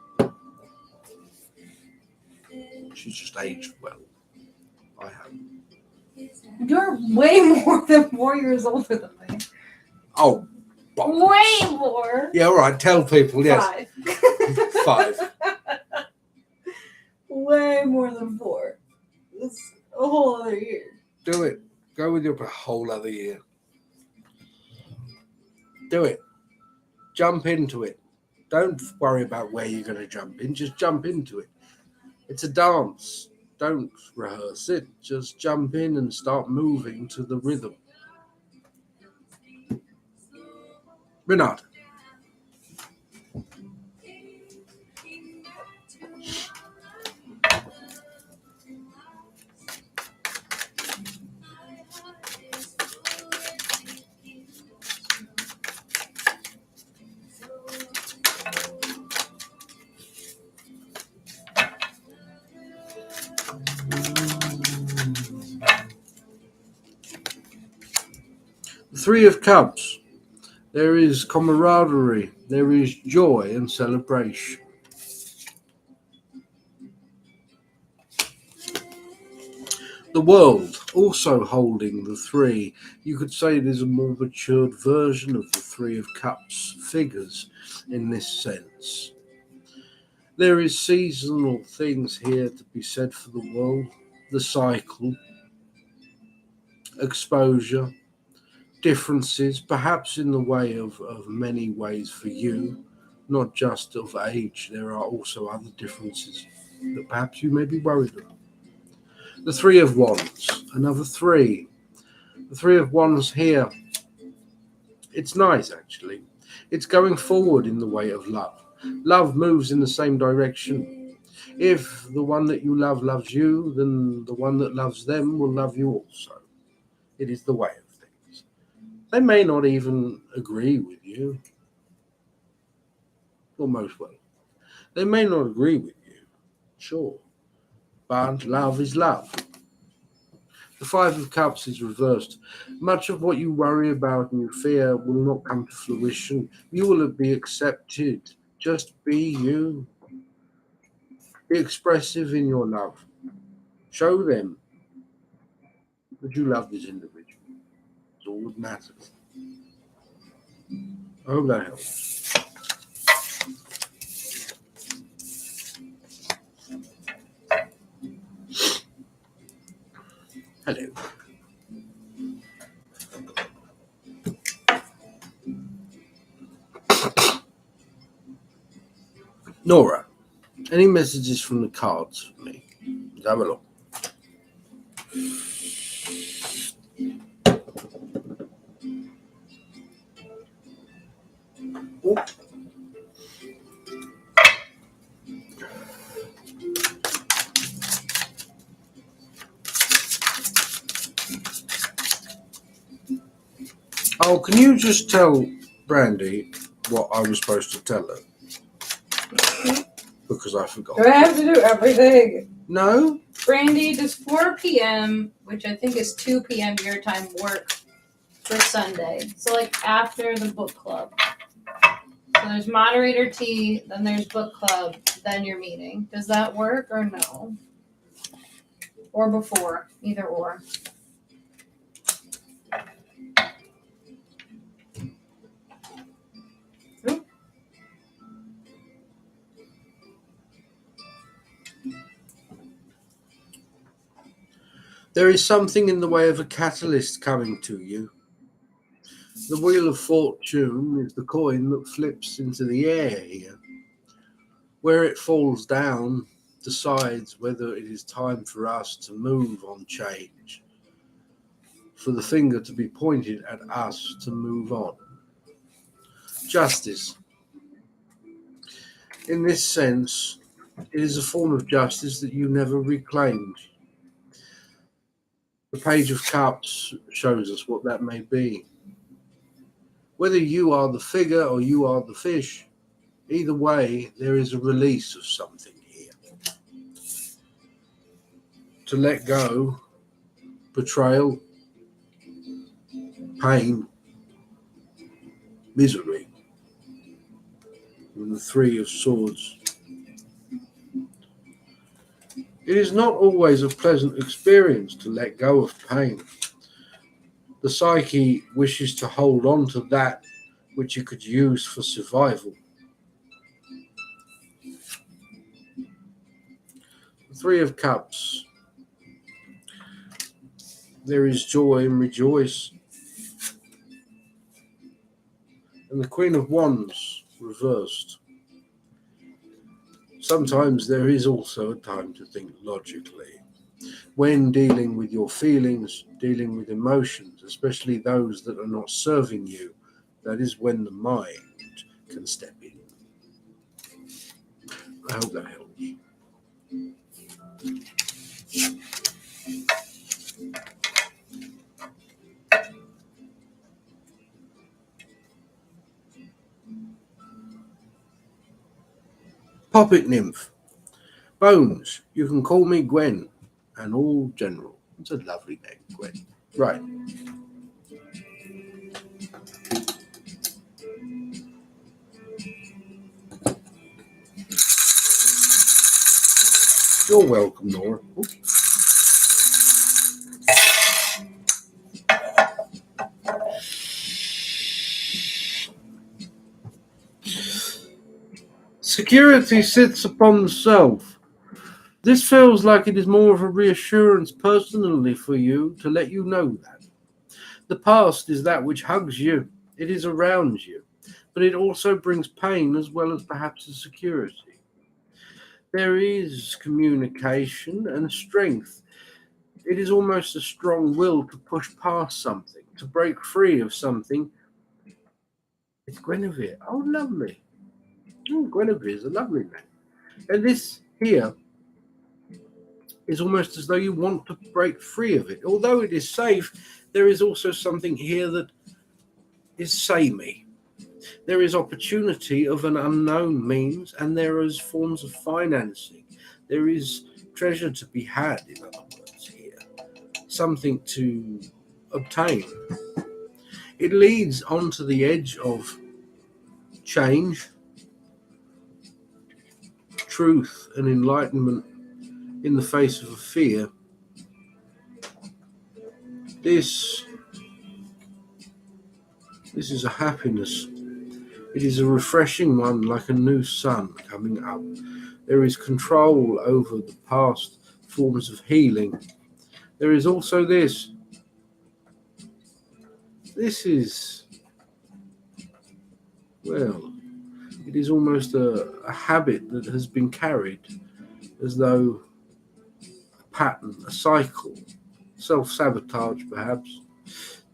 She's just aged well. I haven't. You're way more than 4 years older than me. Oh, bollocks. Way more. Yeah, all right. Tell people, yes. 5. 5. Way more than 4. It's a whole other year. Do it. Go with your whole other year. Do it. Jump into it. Don't worry about where you're going to jump in. Just jump into it. It's a dance. Don't rehearse it. Just jump in and start moving to the rhythm. Renata. Three of Cups. There is camaraderie. There is joy and celebration. The World, also holding the 3. You could say it is a more matured version of the 3 of Cups figures in this sense. There is seasonal things here to be said for the world. The cycle, exposure, differences, perhaps in the way of many ways for you, not just of age. There are also other differences that perhaps you may be worried about. The Three of Wands, another three. The Three of Wands here. It's nice, actually. It's going forward in the way of love. Love moves in the same direction. If the one that you love loves you, then the one that loves them will love you also. It is the way of things. They may not even agree with you, or most well. They may not agree with you, sure, but love is love. The Five of Cups is reversed. Much of what you worry about and you fear will not come to fruition. You will be accepted. Just be you. Be expressive in your love. Show them that you love this individual. It's all that matters. I hope that helps. Hello. Nora, any messages from the cards for me? Let's have a look. Oh. Oh, can you just tell Brandy what I was supposed to tell her? Because I forgot. Do I have to do everything? No? Brandy, does 4 p.m., which I think is 2 p.m. your time, work for Sunday? So, like, after the book club. So there's moderator tea, then there's book club, then your meeting. Does that work or no? Or before, either or. There is something in the way of a catalyst coming to you. The Wheel of Fortune is the coin that flips into the air here. Where it falls down decides whether it is time for us to move on change, for the finger to be pointed at us to move on. Justice. In this sense, it is a form of justice that you never reclaimed. The Page of Cups shows us what that may be. Whether you are the figure or you are the fish, either way, there is a release of something here. To let go, betrayal, pain, misery. And the Three of Swords. It is not always a pleasant experience to let go of pain. The psyche wishes to hold on to that which you could use for survival. The Three of Cups. There is joy and rejoice. And the Queen of Wands reversed. Sometimes there is also a time to think logically. When dealing with your feelings, dealing with emotions, especially those that are not serving you, that is when the mind can step in. I hope that helps. Poppet Nymph. Bones, you can call me Gwen, and all general. It's a lovely name, Gwen. Right. You're welcome, Nora. Oops. Security sits upon the self. This feels like it is more of a reassurance personally for you to let you know that. The past is that which hugs you. It is around you, but it also brings pain as well as perhaps a security. There is communication and strength. It is almost a strong will to push past something, to break free of something. It's Guinevere. Oh, lovely. Oh, Guinevere is a lovely name. And this here is almost as though you want to break free of it. Although it is safe, there is also something here that is samey. There is opportunity of an unknown means, and there is forms of financing. There is treasure to be had, in other words, here. Something to obtain. It leads onto the edge of change, truth, and enlightenment in the face of a fear. This is a happiness. It is a refreshing one, like a new sun coming up. There is control over the past forms of healing. There is also this. This is, well, it is almost a habit that has been carried, as though a pattern, a cycle, self-sabotage perhaps.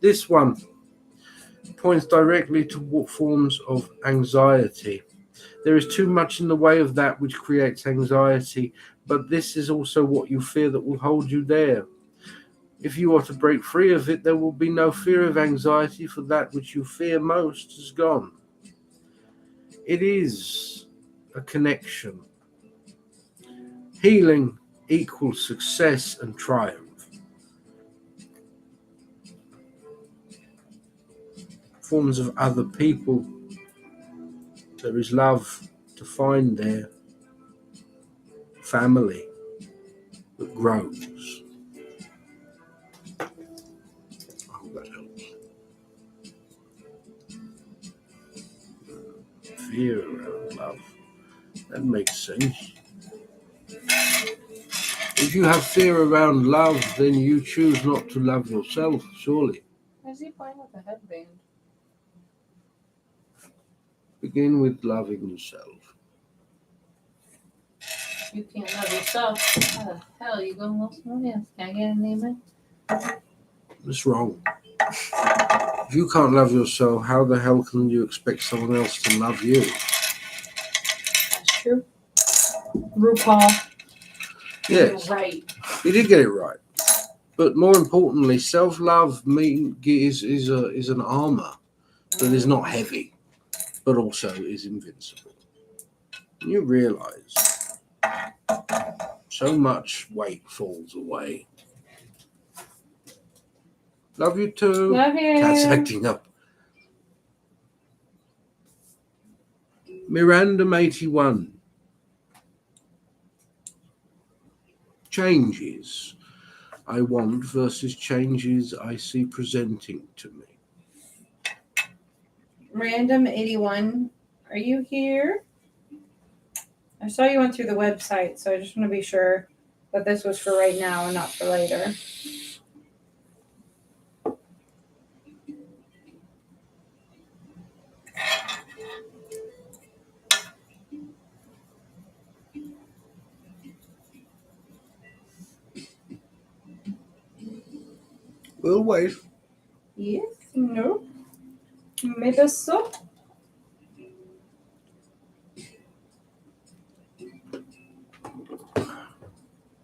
This one points directly to what forms of anxiety. There is too much in the way of that which creates anxiety, but this is also what you fear that will hold you there. If you are to break free of it, there will be no fear of anxiety, for that which you fear most is gone. It is a connection. Healing equals success and triumph. Forms of other people. There is love to find there. Family that grows. I hope that helps. Fear around love. That makes sense. If you have fear around love, then you choose not to love yourself, surely. Why is he playing with a headband? Begin with loving yourself. You can't love yourself. How the hell are you going to love someone else? Can I get a name? That's wrong. If you can't love yourself, how the hell can you expect someone else to love you? That's true. RuPaul. Yes, You're right. you did get it right. But more importantly, self-love is an armor that is not heavy, but also is invincible. You realize so much weight falls away. Love you too. Love you. Cat's acting up. Mirandum81. Changes I want versus changes I see presenting to me. Random 81. Are you here? I saw you went through the website, so I just want to be sure that this was for right now and not for later. We'll wait. Yes? No? Maybe so?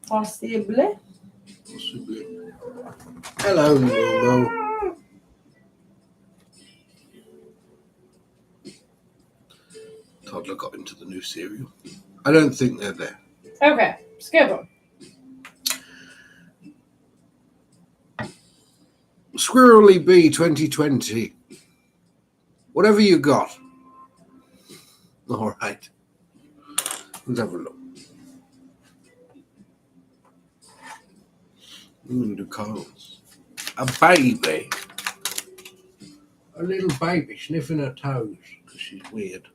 Possibly. Possibly. Hello, Momo. Toddler got into the new cereal. I don't think they're there. Okay, skip them. Squirrely B 2020. Whatever you got. All right. Let's have a look. The cards. A baby. A little baby sniffing her toes because she's weird.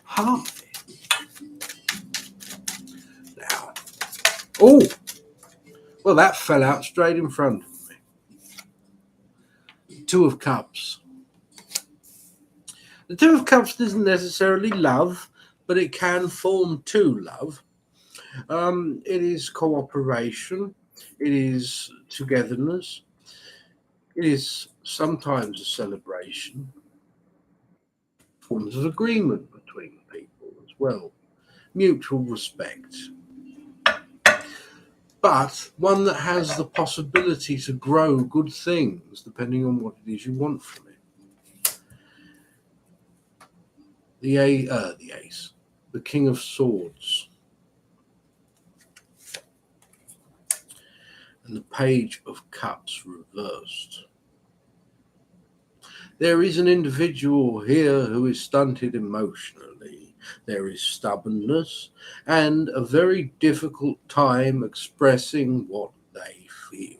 Hi. Now. Oh. Well, that fell out straight in front of me. Two of Cups. The Two of Cups isn't necessarily love, but it can form to love. It is cooperation. It is togetherness. It is sometimes a celebration. Forms of agreement between people as well. Mutual respect. But one that has the possibility to grow good things depending on what it is you want from it. The Ace, the King of Swords, and the Page of Cups reversed. There is an individual here who is stunted emotionally. There is stubbornness and a very difficult time expressing what they feel.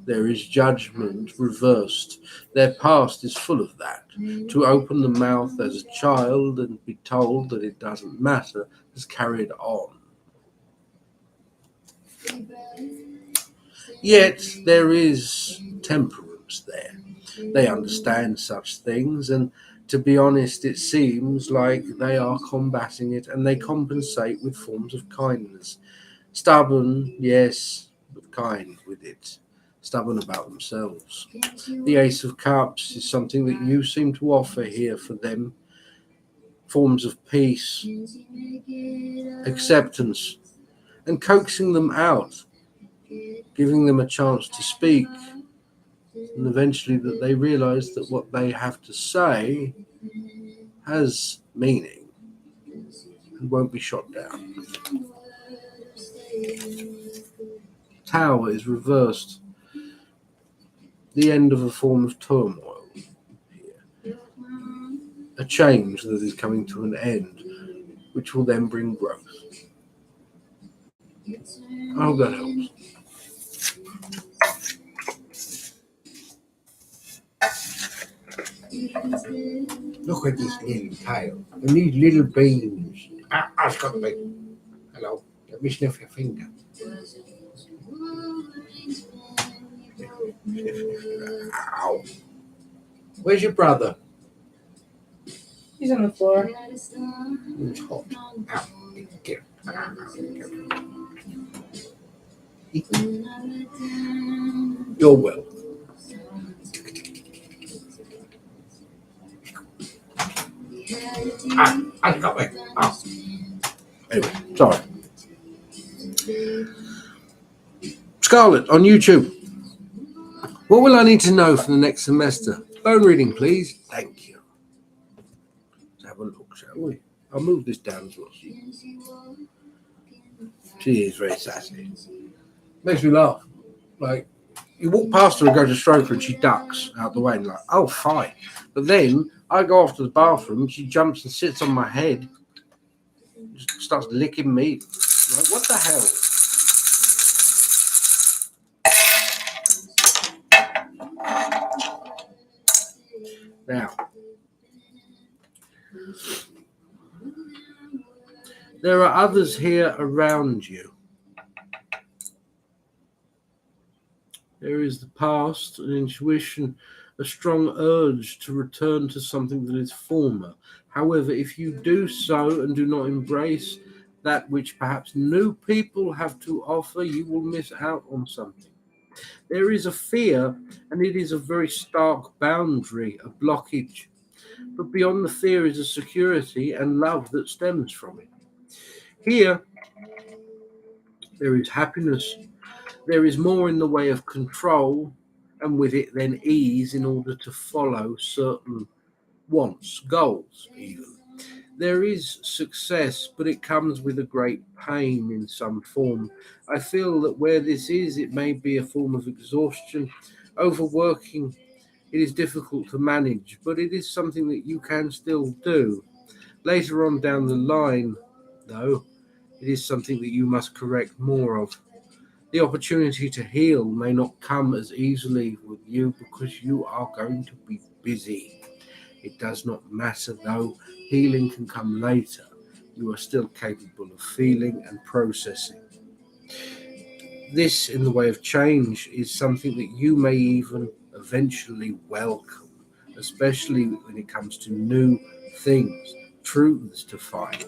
There is judgment reversed. Their past is full of that. To open the mouth as a child and be told that it doesn't matter has carried on. Yet there is temperance there. They understand such things, and to be honest, it seems like they are combating it, and they compensate with forms of kindness. Stubborn, yes, but kind with it. Stubborn about themselves. The Ace of Cups is something that you seem to offer here for them. Forms of peace, acceptance, and coaxing them out, giving them a chance to speak, and eventually that they realize that what they have to say has meaning and won't be shot down. Tower is reversed. The end of a form of turmoil here. A change that is coming to an end, which will then bring growth. I hope that helps. Look at this little tail and these little beans. I've got the bean. Hello, let me sniff your finger. Ow. Where's your brother? He's on the floor. It's hot. Ow. Get You're well. I got me. Oh. Anyway, sorry. Scarlett on YouTube. What will I need to know for the next semester? Phone reading, please. Thank you. Let's have a look, shall we? I'll move this down as well. She is very sassy. Makes me laugh. Like, you walk past her and go to stroke her and she ducks out the way and like, oh, fine. But then I go off to the bathroom and she jumps and sits on my head, just starts licking me. Like, what the hell? Now, there are others here around you. There is the past, an intuition, a strong urge to return to something that is former. However, if you do so and do not embrace that which perhaps new people have to offer, you will miss out on something. There is a fear, and it is a very stark boundary, a blockage. But beyond the fear is a security and love that stems from it. Here, there is happiness. There is more in the way of control, and with it then ease in order to follow certain wants, goals even. There is success, but it comes with a great pain in some form. I feel that where this is, it may be a form of exhaustion, overworking. It is difficult to manage, but it is something that you can still do. Later on down the line, though, it is something that you must correct more of. The opportunity to heal may not come as easily with you because you are going to be busy. It does not matter though, healing can come later. You are still capable of feeling and processing. this, in the way of change, is something that you may even eventually welcome, especially when it comes to new things, truths to find.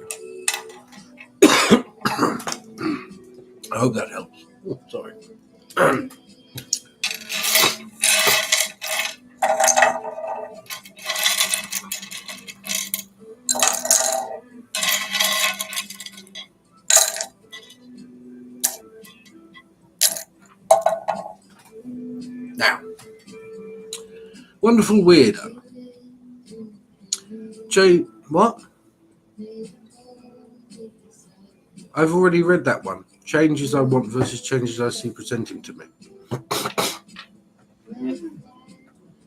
I hope that helps. Oh, sorry. Now, wonderful weirdo. Jay, what? I've already read that one. Changes I want versus changes I see presenting to me.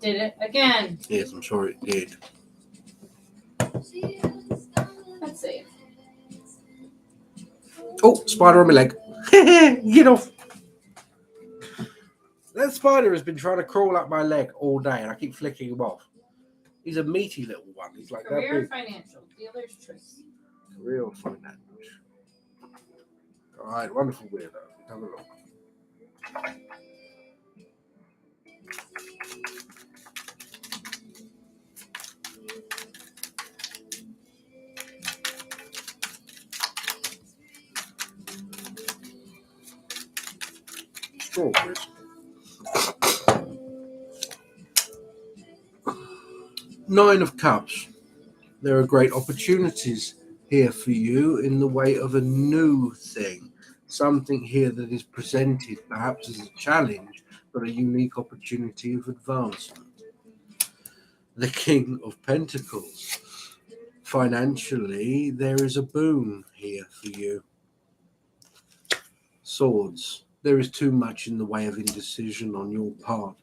Did it again. Yes, I'm sure it did. Let's see. Oh, spider on my leg. Get off. That spider has been trying to crawl up my leg all day and I keep flicking him off. He's a meaty little one. He's like Career that and big. financial. Dealer's choice. Real finance. All right, wonderful weirdo. Have a look. Strawberries. Nine of Cups. There are great opportunities here for you in the way of a new thing. Something here that is presented perhaps as a challenge, but a unique opportunity of advancement. The King of Pentacles. Financially, there is a boon here for you. Swords. There is too much in the way of indecision on your part.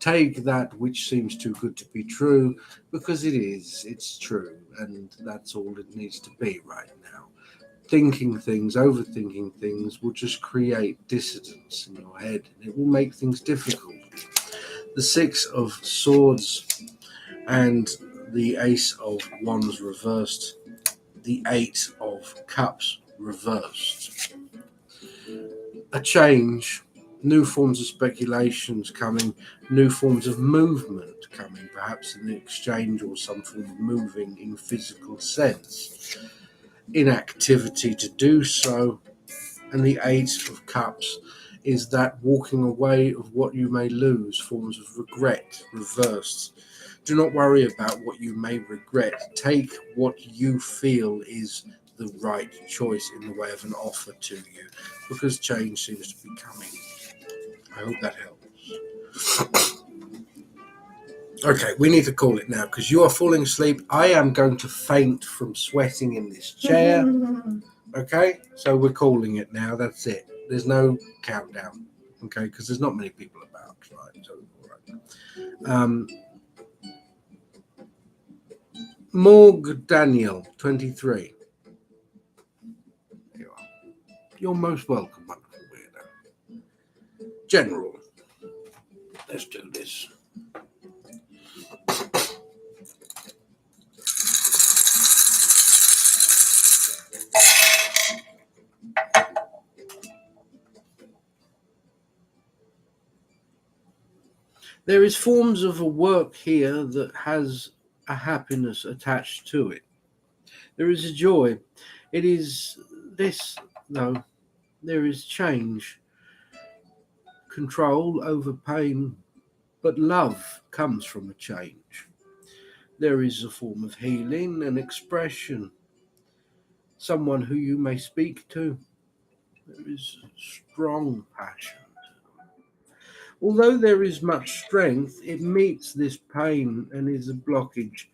Take that which seems too good to be true, because it is. It's true, and that's all it needs to be right now. Thinking things, overthinking things will just create dissonance in your head, and it will make things difficult. The Six of Swords and the Ace of Wands reversed. The Eight of Cups reversed. A change, new forms of speculations coming, new forms of movement coming, perhaps in exchange or some form of moving in physical sense. Inactivity to do so, and the Eight of Cups is that walking away of what you may lose, forms of regret reversed. Do not worry about what you may regret. Take what you feel is the right choice in the way of an offer to you, because change seems to be coming. I hope that helps. Okay, we need to call it now because you are falling asleep. I am going to faint from sweating in this chair. Okay, so we're calling it now. That's it. There's no countdown. Okay, because there's not many people about, right? So, all right. Morg Daniel, 23. There you are. You're most welcome, wonderful weirdo. General. Let's do this. There is forms of a work here that has a happiness attached to it. There is a joy. It is this, though. There is change, control over pain, but love comes from a change. There is a form of healing and expression, someone who you may speak to. There is strong passion. Although there is much strength, it meets this pain and is a blockage,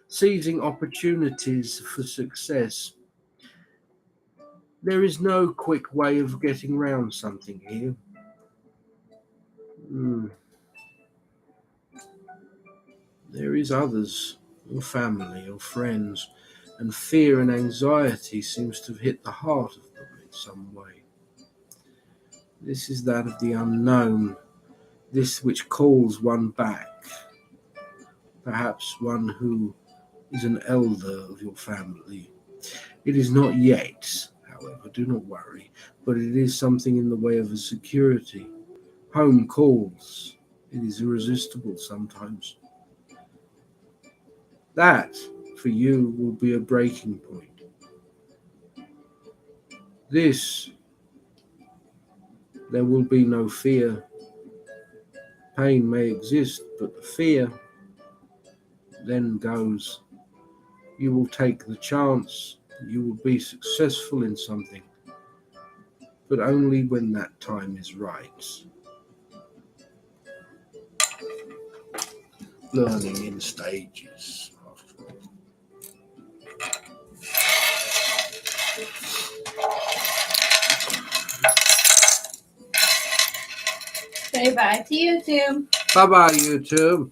seizing opportunities for success. There is no quick way of getting round something here. There is others, or family, or friends, and fear and anxiety seems to have hit the heart of them in some way. This is that of the unknown, this which calls one back, perhaps one who is an elder of your family. It is not yet, however, do not worry, but it is something in the way of a security. Home calls. It is irresistible sometimes. That, for you, will be a breaking point. This, there will be no fear. Pain may exist, but the fear then goes. You will take the chance. You will be successful in something, but only when that time is right. Learning in stages. Say bye to YouTube. Bye bye, YouTube.